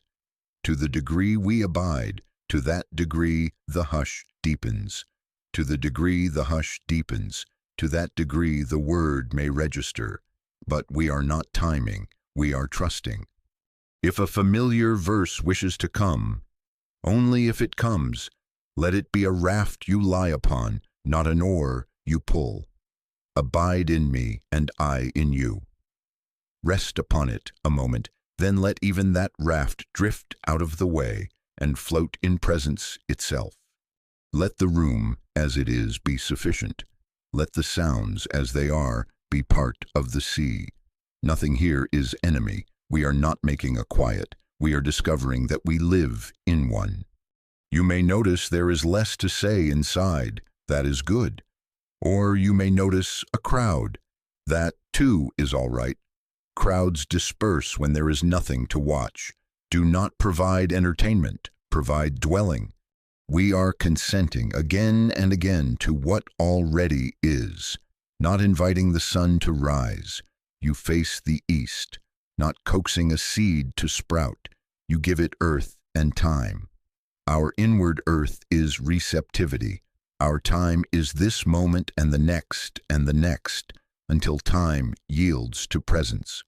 To the degree we abide, to that degree the hush deepens. To the degree the hush deepens, to that degree the word may register. But we are not timing, we are trusting. If a familiar verse wishes to come, only if it comes, let it be a raft you lie upon, not an oar you pull. Abide in me, and I in you. Rest upon it a moment, then let even that raft drift out of the way and float in presence itself. Let the room, as it is, be sufficient. Let the sounds, as they are, be part of the sea. Nothing here is enemy. We are not making a quiet. we are discovering that we live in one. You may notice there is less to say inside. That is good. Or you may notice a crowd. That, too, is all right. Crowds disperse when there is nothing to watch. Do not provide entertainment, provide dwelling. We are consenting again and again to what already is, not inviting the sun to rise. You face the east, not coaxing a seed to sprout. You give it earth and time. Our inward earth is receptivity. Our time is this moment and the next, until time yields to presence.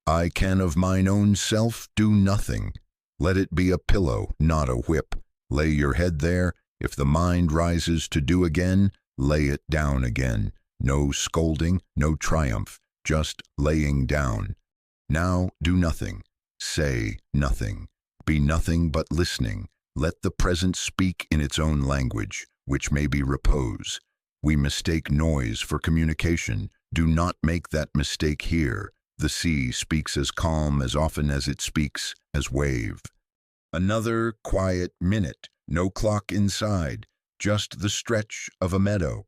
I can of mine own self do nothing. Let it be a pillow, not a whip. Lay your head there. If the mind rises to do again, lay it down again. No scolding, no triumph, just laying down. Now do nothing. Say nothing. Be nothing but listening. Let the present speak in its own language, which may be repose. We mistake noise for communication. Do not make that mistake here. The sea speaks as calm as often as it speaks as wave. Another quiet minute, no clock inside, just the stretch of a meadow.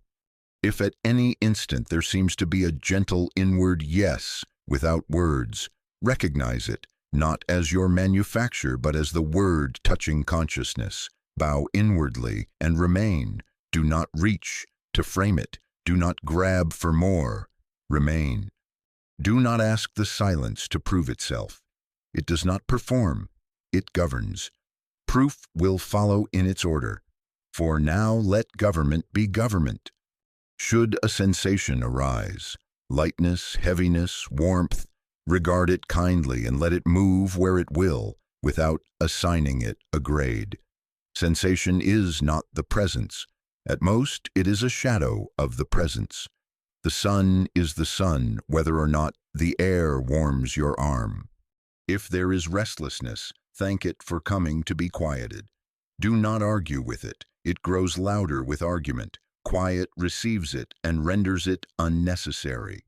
If at any instant there seems to be a gentle inward yes, without words, recognize it, not as your manufacture, but as the word touching consciousness. Bow inwardly and remain. Do not reach to frame it. Do not grab for more. Remain. Do not ask the silence to prove itself. It does not perform. It governs. Proof will follow in its order. For now let government be government. Should a sensation arise, lightness, heaviness, warmth, regard it kindly and let it move where it will, without assigning it a grade. Sensation is not the presence. At most, it is a shadow of the presence. The sun is the sun, whether or not the air warms your arm. If there is restlessness, thank it for coming to be quieted. Do not argue with it. It grows louder with argument. Quiet receives it and renders it unnecessary.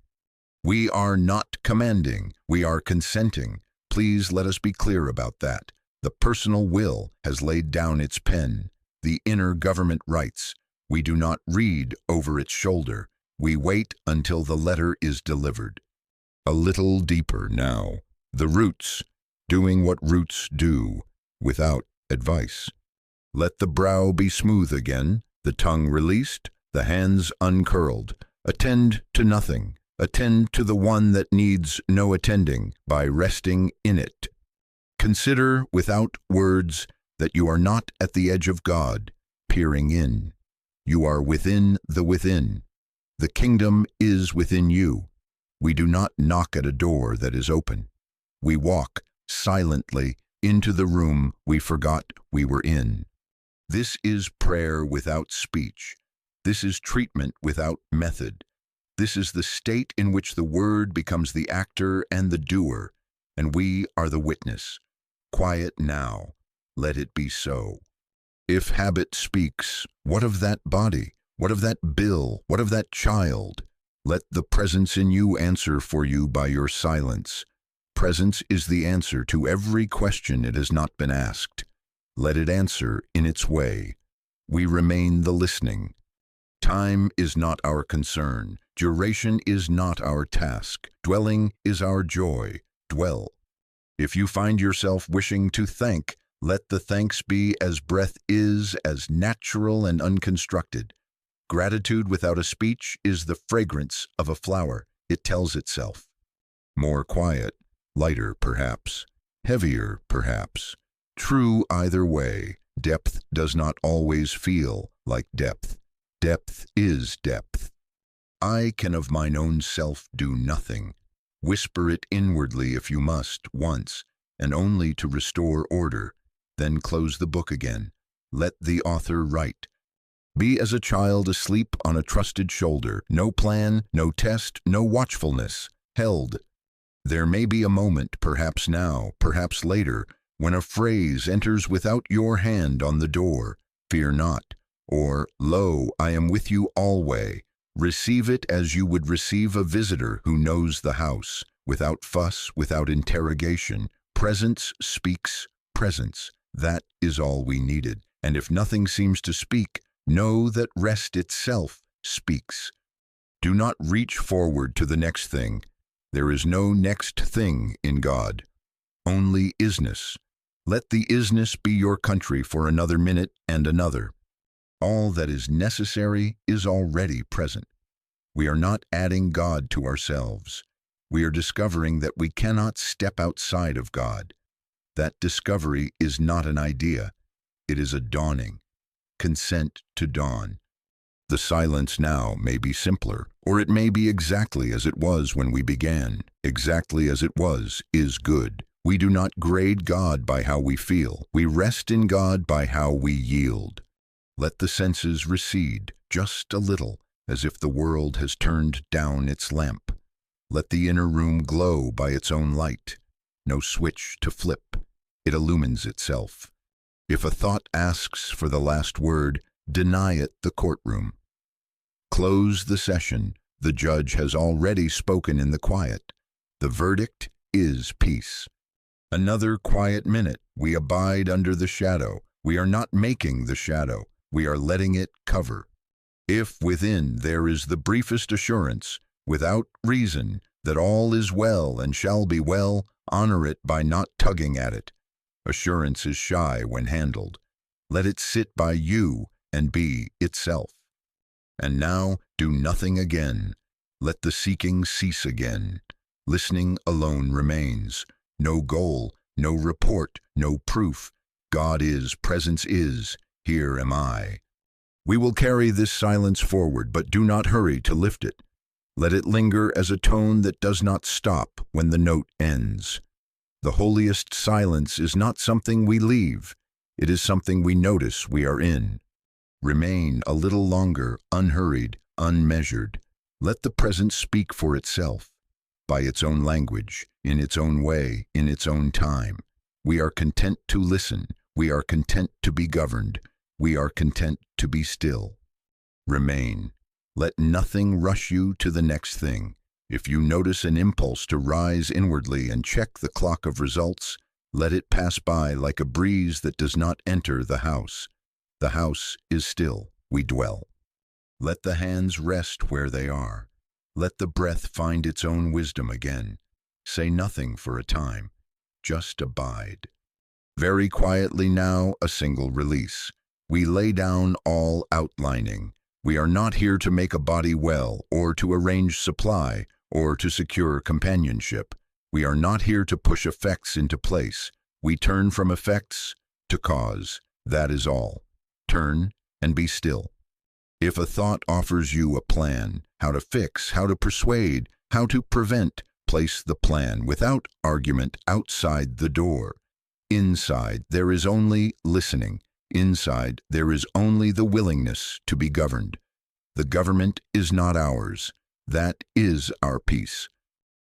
We are not commanding, we are consenting. Please let us be clear about that. The personal will has laid down its pen. The inner government writes. We do not read over its shoulder. We wait until the letter is delivered. A little deeper now. The roots, doing what roots do, without advice. Let the brow be smooth again, the tongue released, the hands uncurled. Attend to nothing. Attend to the one that needs no attending by resting in it. Consider without words that you are not at the edge of God, peering in. You are within the within. The kingdom is within you. We do not knock at a door that is open. We walk silently into the room we forgot we were in. This is prayer without speech. This is treatment without method. This is the state in which the word becomes the actor and the doer, and we are the witness. Quiet now. Let it be so. If habit speaks, what of that body? What of that bill? What of that child? Let the presence in you answer for you by your silence. Presence is the answer to every question it has not been asked. Let it answer in its way. We remain the listening. Time is not our concern. Duration is not our task. Dwelling is our joy. Dwell. If you find yourself wishing to thank, let the thanks be as breath is, as natural and unconstructed. Gratitude without a speech is the fragrance of a flower. It tells itself. More quiet, lighter perhaps, heavier perhaps. True either way. Depth does not always feel like depth. Depth is depth. I can of mine own self do nothing. Whisper it inwardly if you must, once, and only to restore order. Then close the book again. Let the author write. Be as a child asleep on a trusted shoulder. No plan, no test, no watchfulness. Held. There may be a moment, perhaps now, perhaps later, when a phrase enters without your hand on the door. Fear not. Or, lo, I am with you alway. Receive it as you would receive a visitor who knows the house, without fuss, without interrogation, Presence speaks presence. That is all we needed. And if nothing seems to speak, know that rest itself speaks. Do not reach forward to the next thing. There is no next thing in God. Only isness. Let the isness be your country for another minute and another. All that is necessary is already present. We are not adding God to ourselves. We are discovering that we cannot step outside of God. That discovery is not an idea. It is a dawning. Consent to dawn. The silence now may be simpler, or it may be exactly as it was when we began. Exactly as it was is good. We do not grade God by how we feel. We rest in God by how we yield. Let the senses recede just a little, as if the world has turned down its lamp. Let the inner room glow by its own light. No switch to flip. It illumines itself. If a thought asks for the last word, deny it the courtroom. Close the session. The judge has already spoken in the quiet. The verdict is peace. Another quiet minute. We abide under the shadow. We are not making the shadow. We are letting it cover. If within there is the briefest assurance, without reason, that all is well and shall be well, honor it by not tugging at it. Assurance is shy when handled. Let it sit by you and be itself. And now do nothing again. Let the seeking cease again. Listening alone remains. No goal, no report, no proof. God is, presence is, here am I. We will carry this silence forward, but do not hurry to lift it. Let it linger as a tone that does not stop when the note ends. The holiest silence is not something we leave. It is something we notice we are in. Remain a little longer, unhurried, unmeasured. Let the present speak for itself, by its own language, in its own way, in its own time. We are content to listen. We are content to be governed. We are content to be still. Remain. Let nothing rush you to the next thing. If you notice an impulse to rise inwardly and check the clock of results, let it pass by like a breeze that does not enter the house. The house is still. We dwell. Let the hands rest where they are. Let the breath find its own wisdom again. Say nothing for a time. Just abide. Very quietly now, a single release. We lay down all outlining. We are not here to make a body well, or to arrange supply, or to secure companionship. We are not here to push effects into place. We turn from effects to cause. That is all. Turn and be still. If a thought offers you a plan, how to fix, how to persuade, how to prevent, place the plan without argument outside the door. Inside, there is only listening. Inside, there is only the willingness to be governed. The government is not ours. That is our peace.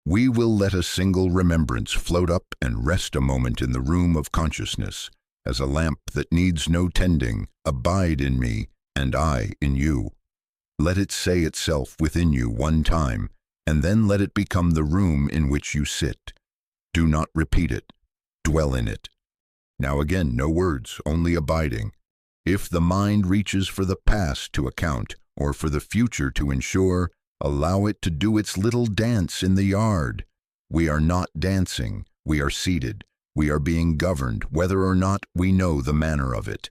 We will let a single remembrance float up and rest a moment in the room of consciousness, as a lamp that needs no tending. Abide in me, and I in you. Let it say itself within you one time, and then let it become the room in which you sit. Do not repeat it. Dwell in it. Now again, no words, only abiding. If the mind reaches for the past to account, or for the future to ensure, allow it to do its little dance in the yard. We are not dancing. We are seated. We are being governed, whether or not we know the manner of it.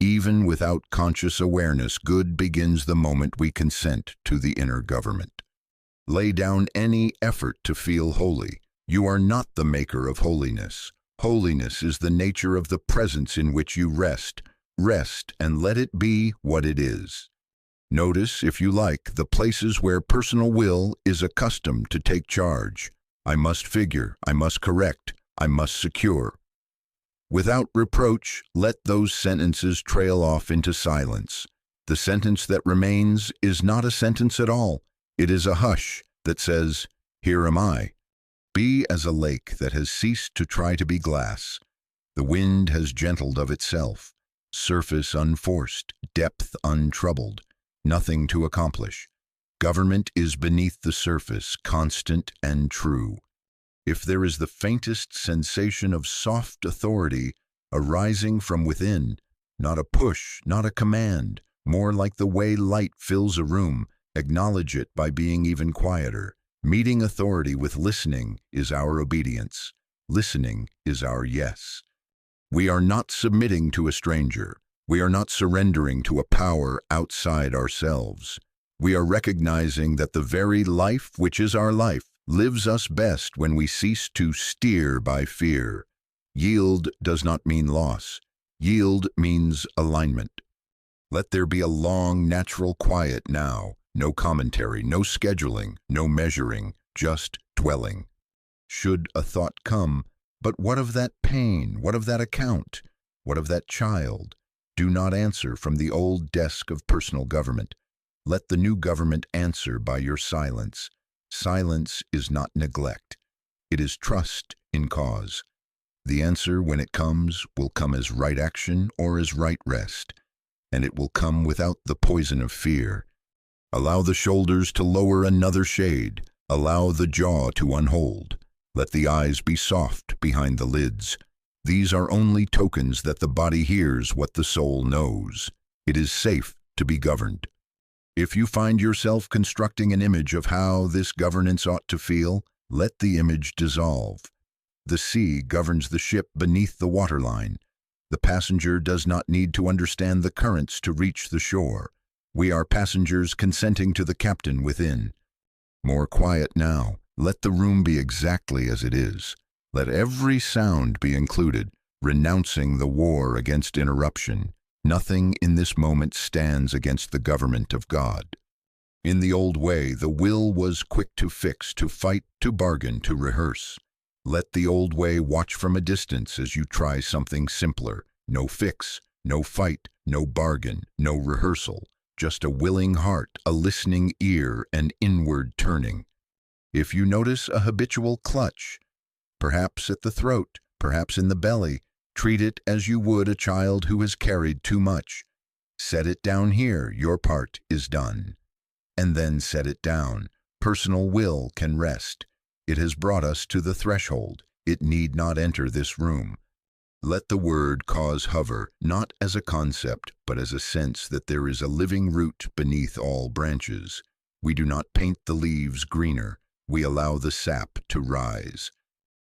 Even without conscious awareness, good begins the moment we consent to the inner government. Lay down any effort to feel holy. You are not the maker of holiness. Holiness is the nature of the presence in which you rest. Rest and let it be what it is. Notice, if you like, the places where personal will is accustomed to take charge. I must figure, I must correct, I must secure. Without reproach, let those sentences trail off into silence. The sentence that remains is not a sentence at all. It is a hush that says, "Here am I." Be as a lake that has ceased to try to be glass. The wind has gentled of itself. Surface unforced, depth untroubled. Nothing to accomplish. Government is beneath the surface, constant and true. If there is the faintest sensation of soft authority arising from within, not a push, not a command, more like the way light fills a room, acknowledge it by being even quieter. Meeting authority with listening is our obedience. Listening is our yes. We are not submitting to a stranger. We are not surrendering to a power outside ourselves. We are recognizing that the very life which is our life lives us best when we cease to steer by fear. Yield does not mean loss. Yield means alignment. Let there be a long, natural quiet now. No commentary, no scheduling, no measuring, just dwelling. Should a thought come, but what of that pain? What of that account? What of that child? Do not answer from the old desk of personal government. Let the new government answer by your silence. Silence is not neglect. It is trust in cause. The answer, when it comes, will come as right action or as right rest, and it will come without the poison of fear. Allow the shoulders to lower another shade. Allow the jaw to unhold. Let the eyes be soft behind the lids. These are only tokens that the body hears what the soul knows. It is safe to be governed. If you find yourself constructing an image of how this governance ought to feel, let the image dissolve. The sea governs the ship beneath the waterline. The passenger does not need to understand the currents to reach the shore. We are passengers consenting to the captain within. More quiet now. Let the room be exactly as it is. Let every sound be included, renouncing the war against interruption. Nothing in this moment stands against the government of God. In the old way, the will was quick to fix, to fight, to bargain, to rehearse. Let the old way watch from a distance as you try something simpler. No fix, no fight, no bargain, no rehearsal. Just a willing heart, a listening ear, and inward turning. If you notice a habitual clutch, perhaps at the throat, perhaps in the belly, treat it as you would a child who has carried too much. Set it down here, your part is done. And then set it down. Personal will can rest. It has brought us to the threshold. It need not enter this room. Let the word cause hover, not as a concept, but as a sense that there is a living root beneath all branches. We do not paint the leaves greener. We allow the sap to rise.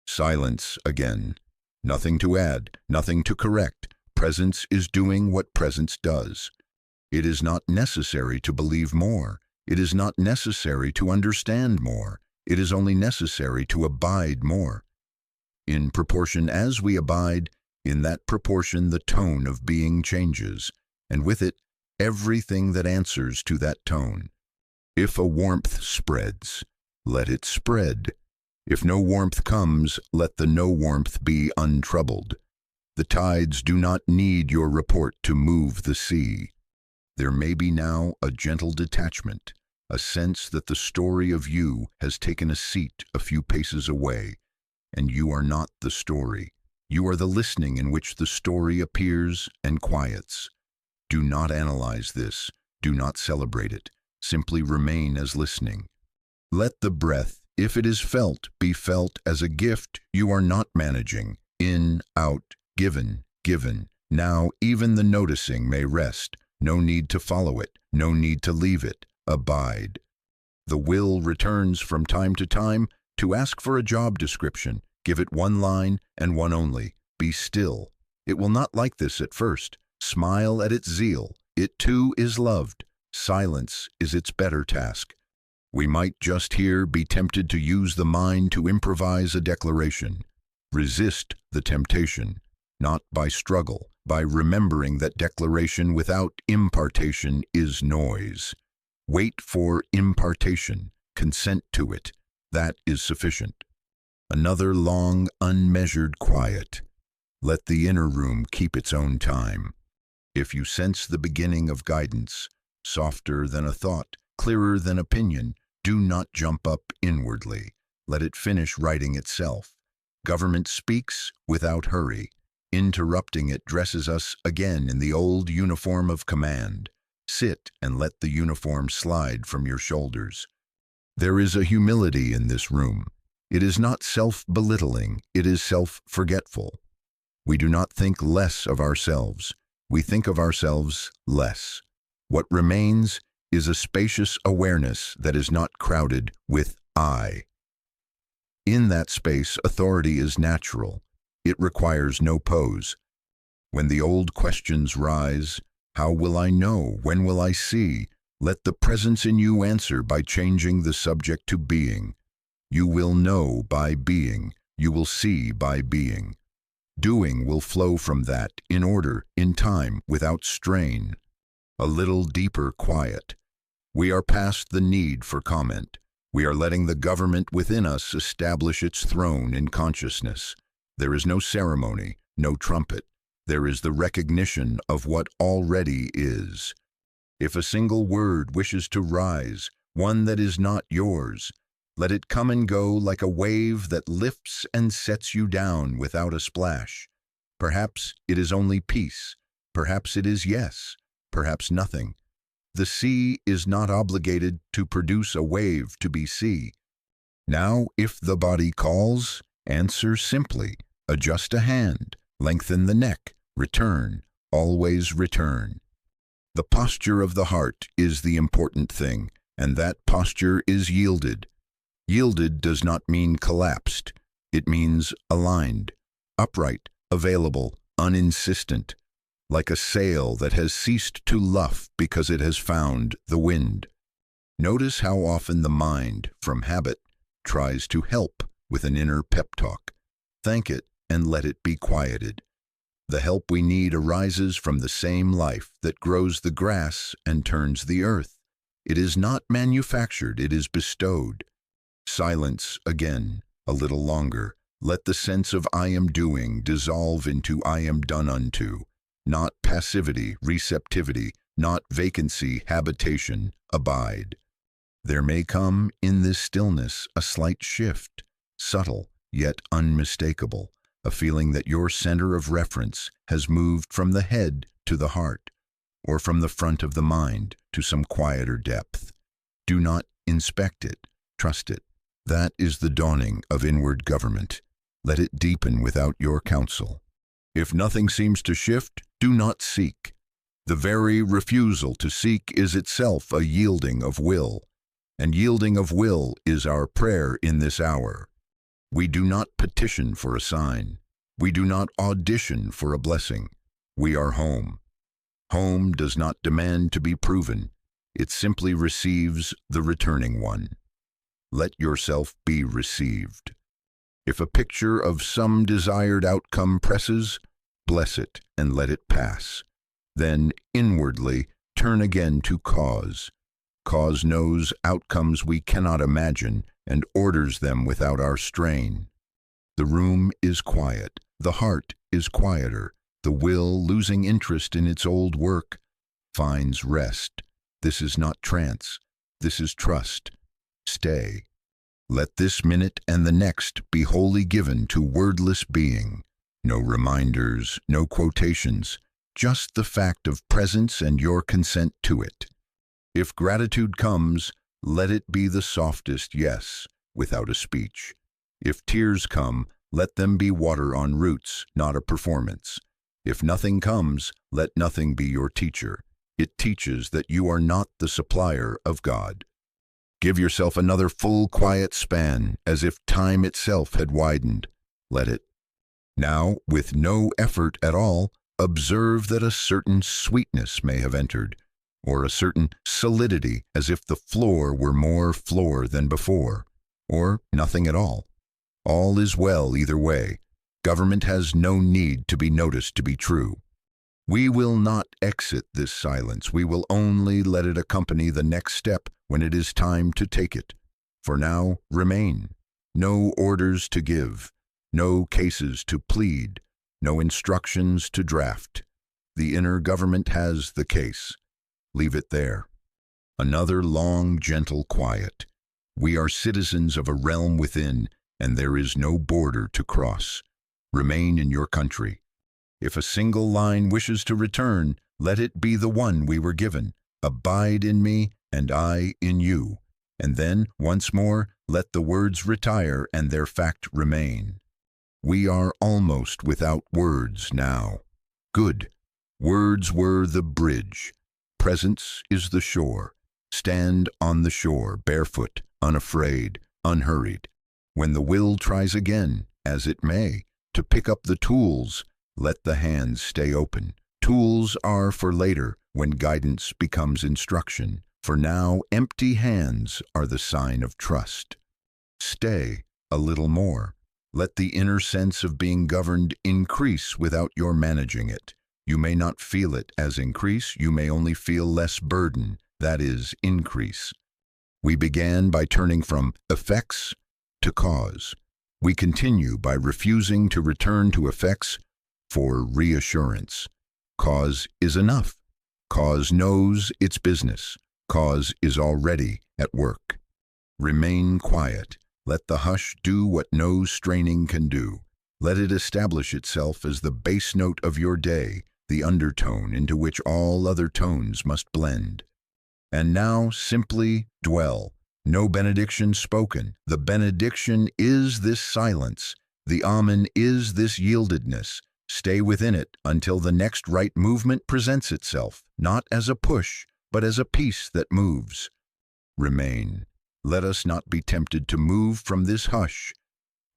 Silence again. Nothing to add, nothing to correct. Presence is doing what presence does. It is not necessary to believe more. It is not necessary to understand more. It is only necessary to abide more. In proportion as we abide, in that proportion the tone of being changes, and with it, everything that answers to that tone. If a warmth spreads, let it spread. If no warmth comes, let the no warmth be untroubled. The tides do not need your report to move the sea. There may be now a gentle detachment, a sense that the story of you has taken a seat a few paces away, and you are not the story. You are the listening in which the story appears and quiets. Do not analyze this. Do not celebrate it. Simply remain as listening. Let the breath, if it is felt, be felt as a gift you are not managing. In, out, given, given. Now even the noticing may rest. No need to follow it. No need to leave it. Abide. The will returns from time to time to ask for a job description. Give it one line and one only. Be still. It will not like this at first. Smile at its zeal. It too is loved. Silence is its better task. We might just here be tempted to use the mind to improvise a declaration. Resist the temptation, not by struggle, by remembering that declaration without impartation is noise. Wait for impartation. Consent to it. That is sufficient. Another long, unmeasured quiet. Let the inner room keep its own time. If you sense the beginning of guidance, softer than a thought, clearer than opinion, do not jump up inwardly. Let it finish writing itself. Government speaks without hurry. Interrupting it dresses us again in the old uniform of command. Sit and let the uniform slide from your shoulders. There is a humility in this room. It is not self-belittling, it is self-forgetful. We do not think less of ourselves. We think of ourselves less. What remains is a spacious awareness that is not crowded with I. In that space, authority is natural. It requires no pose. When the old questions rise, how will I know? When will I see? Let the presence in you answer by changing the subject to being. You will know by being. You will see by being. Doing will flow from that, in order, in time, without strain. A little deeper quiet. We are past the need for comment. We are letting the government within us establish its throne in consciousness. There is no ceremony, no trumpet. There is the recognition of what already is. If a single word wishes to rise, one that is not yours, let it come and go like a wave that lifts and sets you down without a splash. Perhaps it is only peace. Perhaps it is yes. Perhaps nothing. The sea is not obligated to produce a wave to be sea. Now, if the body calls, answer simply. Adjust a hand. Lengthen the neck. Return. Always return. The posture of the heart is the important thing, and that posture is yielded. Yielded does not mean collapsed. It means aligned, upright, available, uninsistent, like a sail that has ceased to luff because it has found the wind. Notice how often the mind, from habit, tries to help with an inner pep talk. Thank it and let it be quieted. The help we need arises from the same life that grows the grass and turns the earth. It is not manufactured, it is bestowed. Silence again, a little longer. Let the sense of I am doing dissolve into I am done unto. Not passivity, receptivity, not vacancy, habitation, abide. There may come in this stillness a slight shift, subtle yet unmistakable, a feeling that your center of reference has moved from the head to the heart, or from the front of the mind to some quieter depth. Do not inspect it, trust it. That is the dawning of inward government. Let it deepen without your counsel. If nothing seems to shift, do not seek. The very refusal to seek is itself a yielding of will, and yielding of will is our prayer in this hour. We do not petition for a sign. We do not audition for a blessing. We are home. Home does not demand to be proven. It simply receives the returning one. Let yourself be received. If a picture of some desired outcome presses, bless it and let it pass. Then, inwardly, turn again to cause. Cause knows outcomes we cannot imagine and orders them without our strain. The room is quiet. The heart is quieter. The will, losing interest in its old work, finds rest. This is not trance. This is trust. Stay. Let this minute and the next be wholly given to wordless being. No reminders, no quotations, just the fact of presence and your consent to it. If gratitude comes, let it be the softest yes, without a speech. If tears come, let them be water on roots, not a performance. If nothing comes, let nothing be your teacher. It teaches that you are not the supplier of God. Give yourself another full quiet span, as if time itself had widened. Let it. Now, with no effort at all, observe that a certain sweetness may have entered, or a certain solidity, as if the floor were more floor than before, or nothing at all. All is well either way. Government has no need to be noticed to be true. We will not exit this silence. We will only let it accompany the next step when it is time to take it. For now, remain. No orders to give. No cases to plead. No instructions to draft. The inner government has the case. Leave it there. Another long, gentle quiet. We are citizens of a realm within, and there is no border to cross. Remain in your country. If a single line wishes to return, let it be the one we were given. Abide in me, and I in you. And then, once more, let the words retire and their fact remain. We are almost without words now. Good. Words were the bridge. Presence is the shore. Stand on the shore, barefoot, unafraid, unhurried. When the will tries again, as it may, to pick up the tools, let the hands stay open. Tools are for later, when guidance becomes instruction. For now, empty hands are the sign of trust. Stay a little more. Let the inner sense of being governed increase without your managing it. You may not feel it as increase, you may only feel less burden, that is, increase. We began by turning from effects to cause. We continue by refusing to return to effects for reassurance. Cause is enough. Cause knows its business. Cause is already at work. Remain quiet. Let the hush do what no straining can do. Let it establish itself as the bass note of your day, the undertone into which all other tones must blend. And now simply dwell. No benediction spoken. The benediction is this silence. The amen is this yieldedness. Stay within it until the next right movement presents itself, not as a push, but as a peace that moves. Remain. Let us not be tempted to move from this hush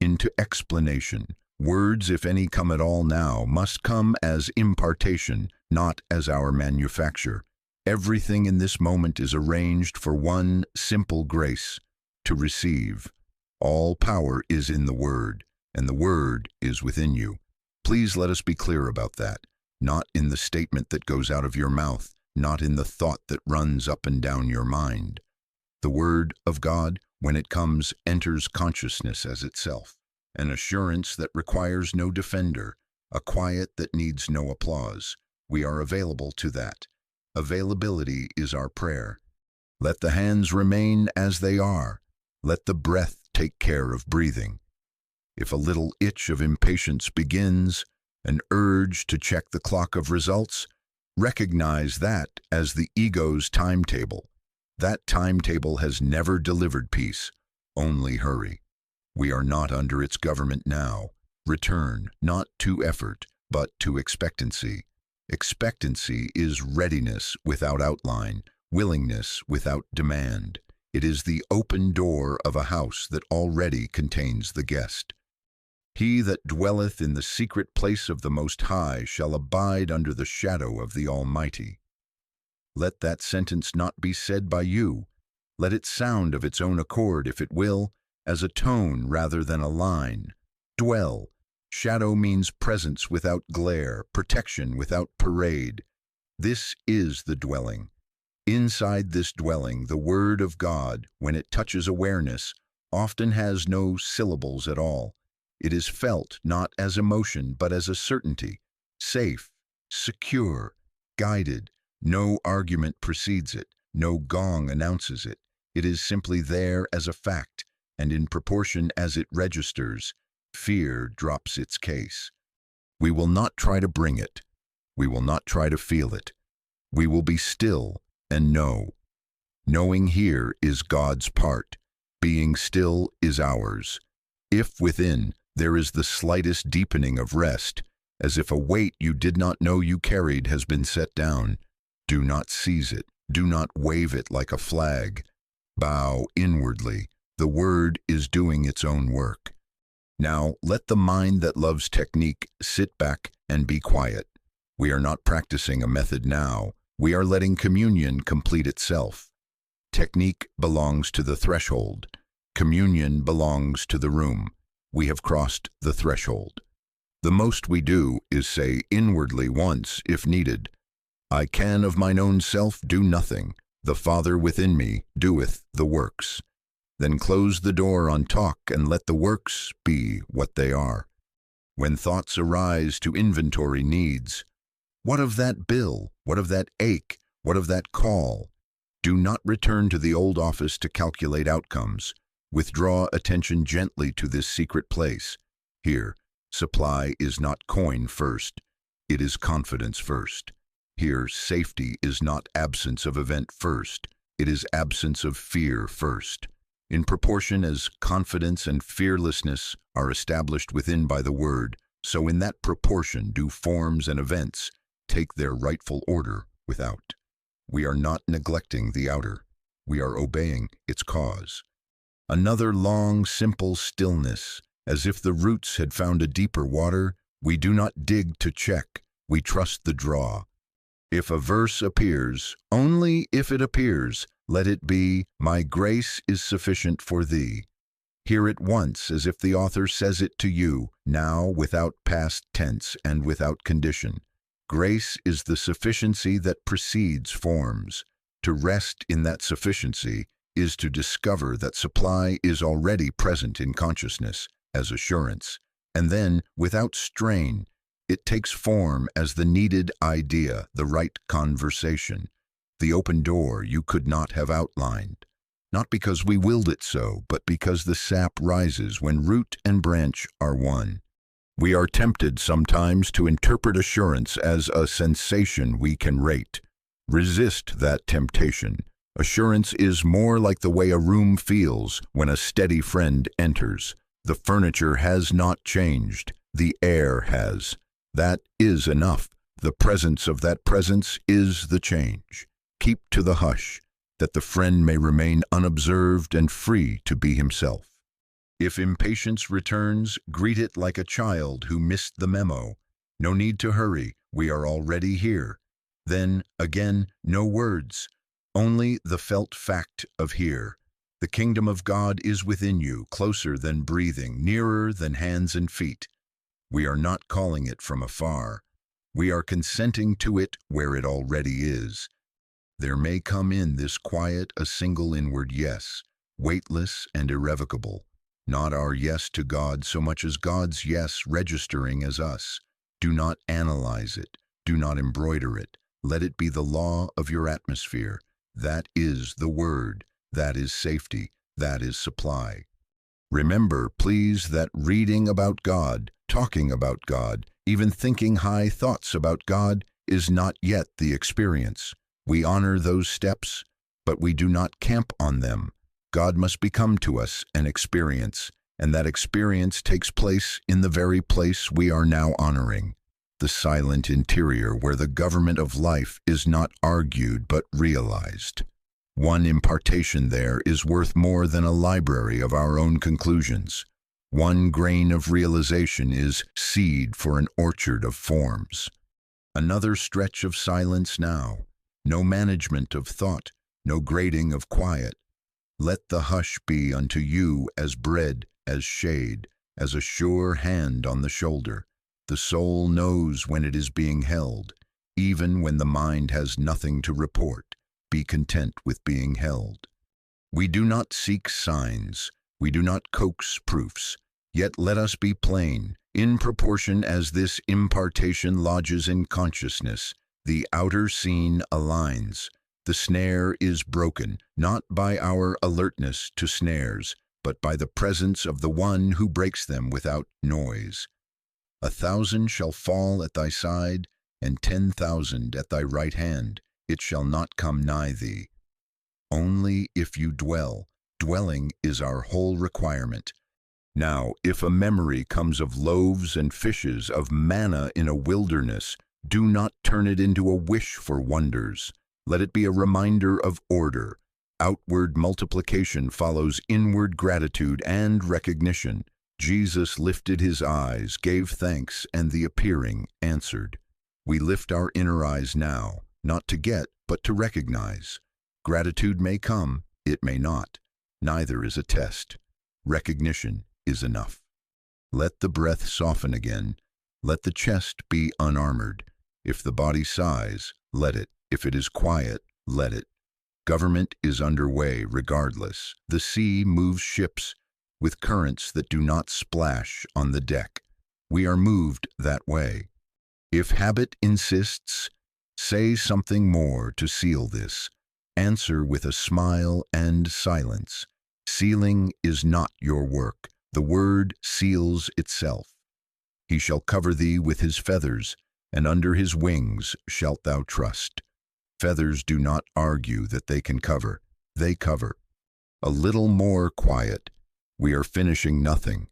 into explanation. Words, if any come at all now, must come as impartation, not as our manufacture. Everything in this moment is arranged for one simple grace, to receive. All power is in the Word, and the Word is within you. Please let us be clear about that, not in the statement that goes out of your mouth, not in the thought that runs up and down your mind. The Word of God, when it comes, enters consciousness as itself. An assurance that requires no defender, a quiet that needs no applause. We are available to that. Availability is our prayer. Let the hands remain as they are. Let the breath take care of breathing. If a little itch of impatience begins, an urge to check the clock of results, recognize that as the ego's timetable. That timetable has never delivered peace, only hurry. We are not under its government now. Return, not to effort, but to expectancy. Expectancy is readiness without outline, willingness without demand. It is the open door of a house that already contains the guest. He that dwelleth in the secret place of the Most High shall abide under the shadow of the Almighty. Let that sentence not be said by you. Let it sound of its own accord, if it will, as a tone rather than a line. Dwell. Shadow means presence without glare, protection without parade. This is the dwelling. Inside this dwelling, the Word of God, when it touches awareness, often has no syllables at all. It is felt not as emotion, but as a certainty. Safe, secure, guided. No argument precedes it. No gong announces it. It is simply there as a fact, and in proportion as it registers, fear drops its case. We will not try to bring it. We will not try to feel it. We will be still and know. Knowing here is God's part. Being still is ours. If within there is the slightest deepening of rest, as if a weight you did not know you carried has been set down, do not seize it. Do not wave it like a flag. Bow inwardly. The Word is doing its own work. Now, let the mind that loves technique sit back and be quiet. We are not practicing a method now. We are letting communion complete itself. Technique belongs to the threshold. Communion belongs to the room. We have crossed the threshold. The most we do is say inwardly once, if needed, I can of mine own self do nothing. The Father within me doeth the works. Then close the door on talk and let the works be what they are. When thoughts arise to inventory needs, what of that bill? What of that ache? What of that call? Do not return to the old office to calculate outcomes. Withdraw attention gently to this secret place. Here, supply is not coin first. It is confidence first. Here, safety is not absence of event first. it is absence of fear first. In proportion as confidence and fearlessness are established within by the Word, so in that proportion do forms and events take their rightful order without. We are not neglecting the outer. We are obeying its cause. Another long, simple stillness, as if the roots had found a deeper water. We do not dig to check. We trust the draw. If a verse appears, only if it appears, let it be, "My grace is sufficient for thee." Hear it once as if the author says it to you, now without past tense and without condition. Grace is the sufficiency that precedes forms. To rest in that sufficiency is to discover that supply is already present in consciousness as assurance, and then, without strain, it takes form as the needed idea, the right conversation, the open door you could not have outlined. Not because we willed it so, but because the sap rises when root and branch are one. We are tempted sometimes to interpret assurance as a sensation we can rate. Resist that temptation. Assurance is more like the way a room feels when a steady friend enters. The furniture has not changed. The air has. That is enough. The presence of that presence is the change. Keep to the hush, that the friend may remain unobserved and free to be himself. If impatience returns, greet it like a child who missed the memo. No need to hurry, we are already here. Then, again, no words, only the felt fact of here. The kingdom of God is within you, closer than breathing, nearer than hands and feet. We are not calling it from afar. We are consenting to it where it already is. There may come in this quiet a single inward yes, weightless and irrevocable. Not our yes to God so much as God's yes registering as us. Do not analyze it. Do not embroider it. Let it be the law of your atmosphere. That is the Word. That is safety. That is supply. Remember, please, that reading about God, talking about God, even thinking high thoughts about God is not yet the experience. We honor those steps, but we do not camp on them. God must become to us an experience, and that experience takes place in the very place we are now honoring, the silent interior where the government of life is not argued but realized. One impartation there is worth more than a library of our own conclusions. One grain of realization is seed for an orchard of forms. Another stretch of silence now. No management of thought, no grading of quiet. Let the hush be unto you as bread, as shade, as a sure hand on the shoulder. The soul knows when it is being held, even when the mind has nothing to report. Be content with being held. We do not seek signs. We do not coax proofs. Yet let us be plain. In proportion as this impartation lodges in consciousness, the outer scene aligns. The snare is broken, not by our alertness to snares, but by the presence of the one who breaks them without noise. 1,000 shall fall at thy side, and 10,000 at thy right hand. It shall not come nigh thee. Only if you dwell. Dwelling is our whole requirement. Now, if a memory comes of loaves and fishes, of manna in a wilderness, do not turn it into a wish for wonders. Let it be a reminder of order. Outward multiplication follows inward gratitude and recognition. Jesus lifted his eyes, gave thanks, and the appearing answered. We lift our inner eyes now, not to get, but to recognize. Gratitude may come, it may not. Neither is a test. Recognition is enough. Let the breath soften again. Let the chest be unarmored. If the body sighs, let it. If it is quiet, let it. Government is underway regardless. The sea moves ships with currents that do not splash on the deck. We are moved that way. If habit insists, say something more to seal this. Answer with a smile and silence. Sealing is not your work. The word seals itself. He shall cover thee with his feathers, and under his wings shalt thou trust. Feathers do not argue that they can cover. they cover. A little more quiet. We are finishing nothing.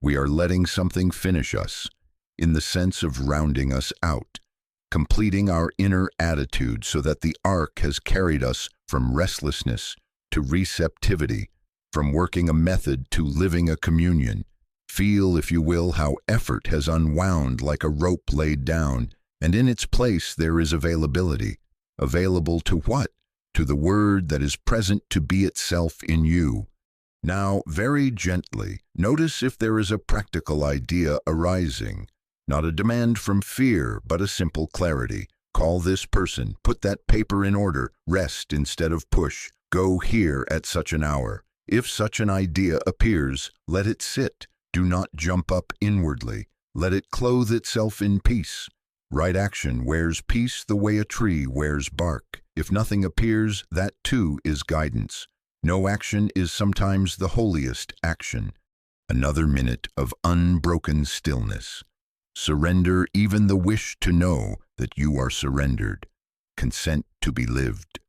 We are letting something finish us, in the sense of rounding us out, completing our inner attitude so that the arc has carried us from restlessness to receptivity, from working a method to living a communion. Feel, if you will, how effort has unwound like a rope laid down, and in its place there is availability. Available to what? To the word that is present to be itself in you. Now, very gently, notice if there is a practical idea arising, not a demand from fear, but a simple clarity. Call this person, put that paper in order, rest instead of push, go here at such an hour. If such an idea appears, let it sit. Do not jump up inwardly. Let it clothe itself in peace. Right action wears peace the way a tree wears bark. If nothing appears, that too is guidance. No action is sometimes the holiest action. Another minute of unbroken stillness. Surrender even the wish to know that you are surrendered. Consent to be lived.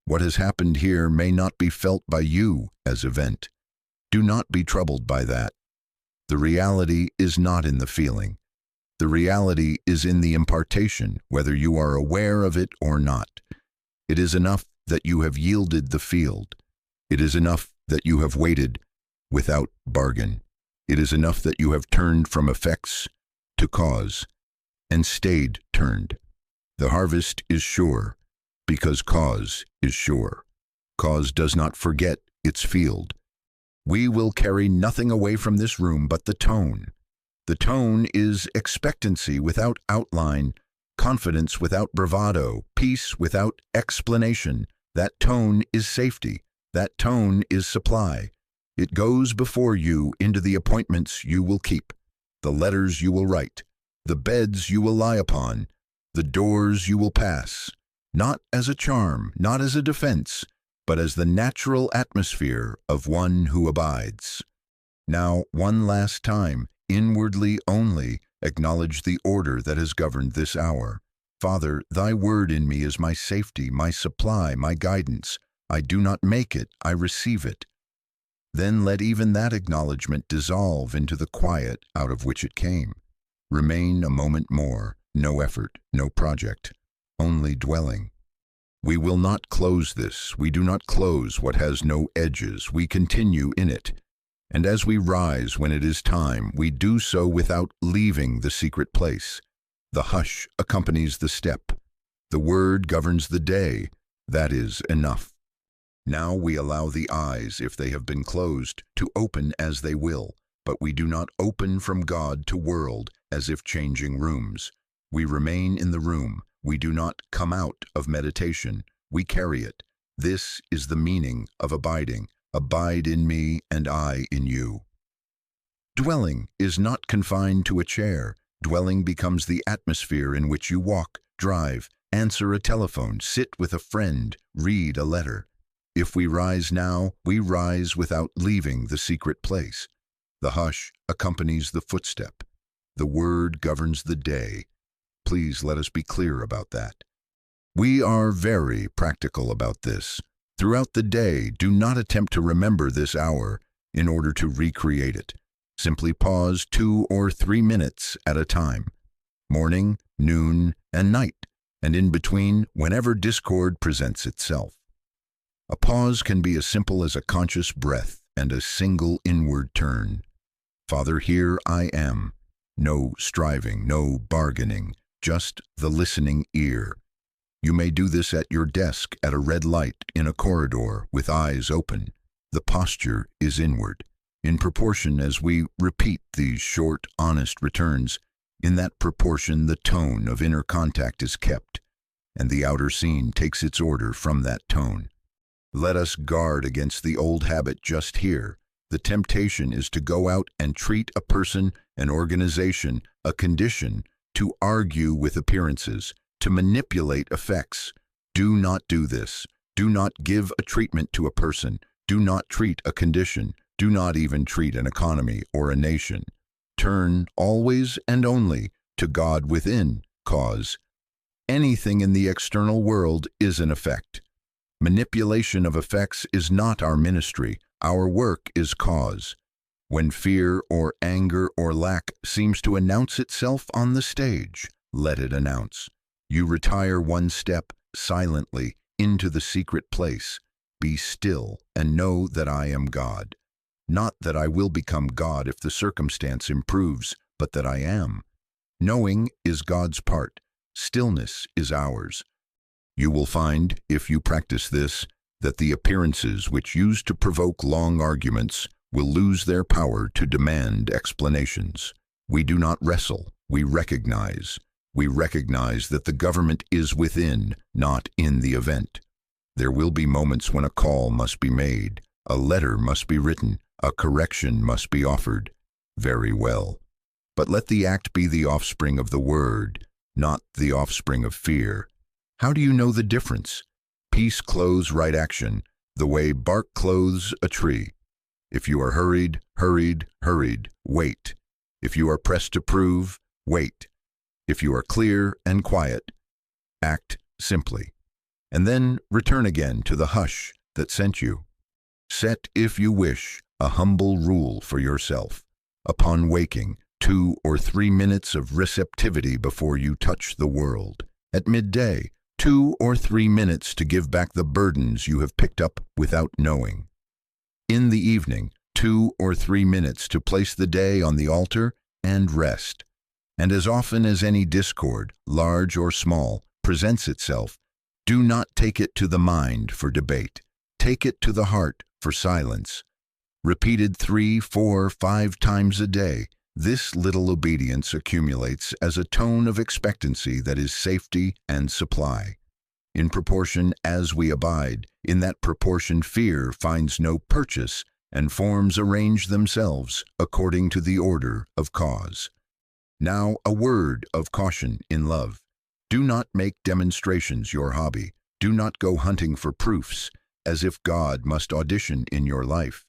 What has happened here may not be felt by you as event. Do not be troubled by that. The reality is not in the feeling. The reality is in the impartation, whether you are aware of it or not. It is enough that you have yielded the field. It is enough that you have waited without bargain. It is enough that you have turned from effects to cause, and stayed turned. The harvest is sure, because cause is sure. Cause does not forget its field. We will carry nothing away from this room but the tone. The tone is expectancy without outline, confidence without bravado, peace without explanation. That tone is safety. That tone is supply. It goes before you into the appointments you will keep, the letters you will write, the beds you will lie upon, the doors you will pass, not as a charm, not as a defense, but as the natural atmosphere of one who abides. Now, one last time, inwardly only, acknowledge the order that has governed this hour. Father, thy word in me is my safety, my supply, my guidance. I do not make it, I receive it. Then let even that acknowledgement dissolve into the quiet out of which it came. Remain a moment more, no effort, no project, only dwelling. We will not close this. We do not close what has no edges. We continue in it. And as we rise when it is time, we do so without leaving the secret place. The hush accompanies the step. The word governs the day. That is enough. Now we allow the eyes, if they have been closed, to open as they will, but we do not open from God to world as if changing rooms. We remain in the room. We do not come out of meditation. We carry it. This is the meaning of abiding. Abide in me and I in you. Dwelling is not confined to a chair. Dwelling becomes the atmosphere in which you walk, drive, answer a telephone, sit with a friend, read a letter. If we rise now, we rise without leaving the secret place. The hush accompanies the footstep. The word governs the day. Please let us be clear about that. We are very practical about this. Throughout the day, do not attempt to remember this hour in order to recreate it. Simply pause 2 or 3 minutes at a time. Morning, noon, and night, and in between, whenever discord presents itself. A pause can be as simple as a conscious breath and a single inward turn. Father, here I am. No striving, no bargaining, just the listening ear. You may do this at your desk, at a red light, in a corridor, with eyes open. The posture is inward. In proportion as we repeat these short, honest returns, in that proportion the tone of inner contact is kept, and the outer scene takes its order from that tone. Let us guard against the old habit just here. The temptation is to go out and treat a person, an organization, a condition, to argue with appearances, to manipulate effects. Do not do this. Do not give a treatment to a person. Do not treat a condition. Do not even treat an economy or a nation. Turn always and only to God within, cause. Anything in the external world is an effect. Manipulation of effects is not our ministry. Our work is cause. When fear or anger or lack seems to announce itself on the stage, let it announce. You retire one step silently into the secret place. Be still and know that I am God. Not that I will become God if the circumstance improves, but that I am. Knowing is God's part. Stillness is ours. You will find, if you practice this, that the appearances which used to provoke long arguments will lose their power to demand explanations. We do not wrestle, we recognize. We recognize that the government is within, not in the event. There will be moments when a call must be made, a letter must be written, a correction must be offered. Very well. But let the act be the offspring of the word, not the offspring of fear. How do you know the difference? Peace clothes right action, the way bark clothes a tree. If you are hurried, wait. If you are pressed to prove, wait. If you are clear and quiet, act simply. And then return again to the hush that sent you. Set, if you wish, a humble rule for yourself. Upon waking, 2 or 3 minutes of receptivity before you touch the world. At midday, 2 or 3 minutes to give back the burdens you have picked up without knowing. In the evening, 2 or 3 minutes to place the day on the altar and rest. And as often as any discord, large or small, presents itself, do not take it to the mind for debate. Take it to the heart for silence. Repeated 3, 4, 5 times a day, this little obedience accumulates as a tone of expectancy that is safety and supply. In proportion as we abide, in that proportion fear finds no purchase and forms arrange themselves according to the order of cause. Now, a word of caution in love. Do not make demonstrations your hobby. Do not go hunting for proofs, as if God must audition in your life.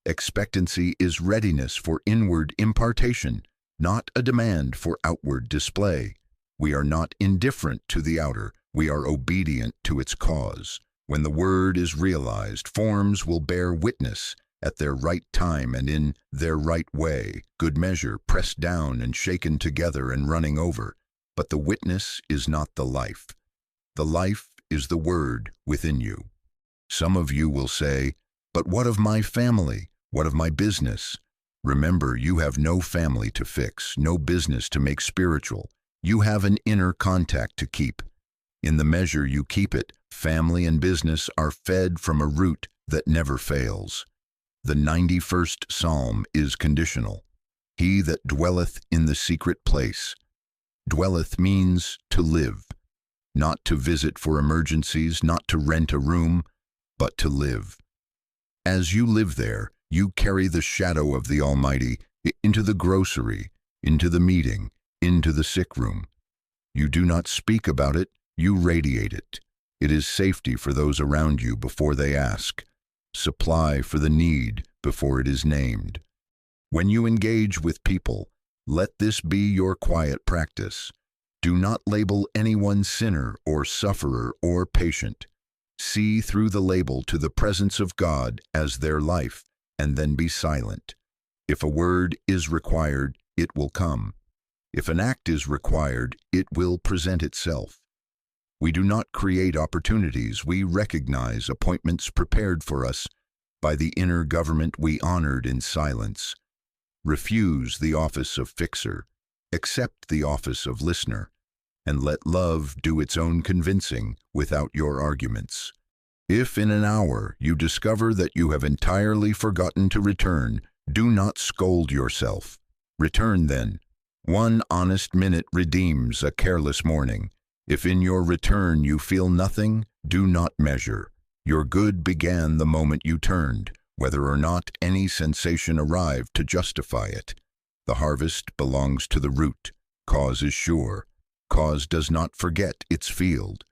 Expectancy is readiness for inward impartation, not a demand for outward display. We are not indifferent to the outer, we are obedient to its cause. When the word is realized, forms will bear witness at their right time and in their right way, good measure, pressed down and shaken together and running over. But the witness is not the life. The life is the word within you. Some of you will say, but what of my family? What of my business? Remember, you have no family to fix, no business to make spiritual. You have an inner contact to keep. In the measure you keep it, family and business are fed from a root that never fails. The 91st Psalm is conditional. He that dwelleth in the secret place. Dwelleth means to live, not to visit for emergencies, not to rent a room, but to live. As you live there, you carry the shadow of the Almighty into the grocery, into the meeting, into the sick room. You do not speak about it, you radiate it. It is safety for those around you before they ask. Supply for the need before it is named. When you engage with people, let this be your quiet practice. Do not label anyone sinner or sufferer or patient. See through the label to the presence of God as their life, and then be silent. If a word is required, it will come. If an act is required, it will present itself. We do not create opportunities, we recognize appointments prepared for us by the inner government we honored in silence. Refuse the office of fixer, accept the office of listener, and let love do its own convincing without your arguments. If in an hour you discover that you have entirely forgotten to return, do not scold yourself. Return then. 1 honest minute redeems a careless morning. If in your return you feel nothing, do not measure. Your good began the moment you turned, whether or not any sensation arrived to justify it. The harvest belongs to the root. Cause is sure. Cause does not forget its field.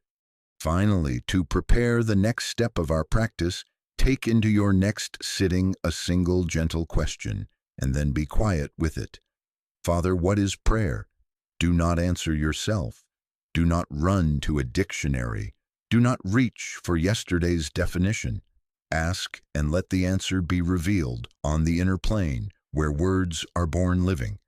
Finally, to prepare the next step of our practice, take into your next sitting a single gentle question, and then be quiet with it. Father, what is prayer? Do not answer yourself. Do not run to a dictionary. Do not reach for yesterday's definition. Ask and let the answer be revealed on the inner plane where words are born living.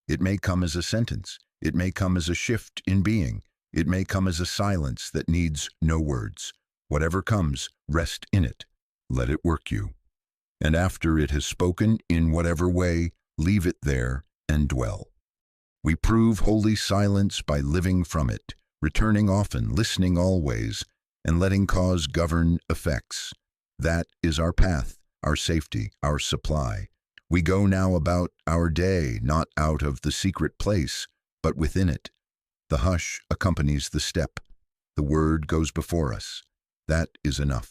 It may come as a sentence. It may come as a shift in being. It may come as a silence that needs no words. Whatever comes, rest in it. Let it work you. And after it has spoken, in whatever way, leave it there and dwell. We prove holy silence by living from it, returning often, listening always, and letting cause govern effects. That is our path, our safety, our supply. We go now about our day, not out of the secret place, but within it. The hush accompanies the step. The word goes before us. That is enough.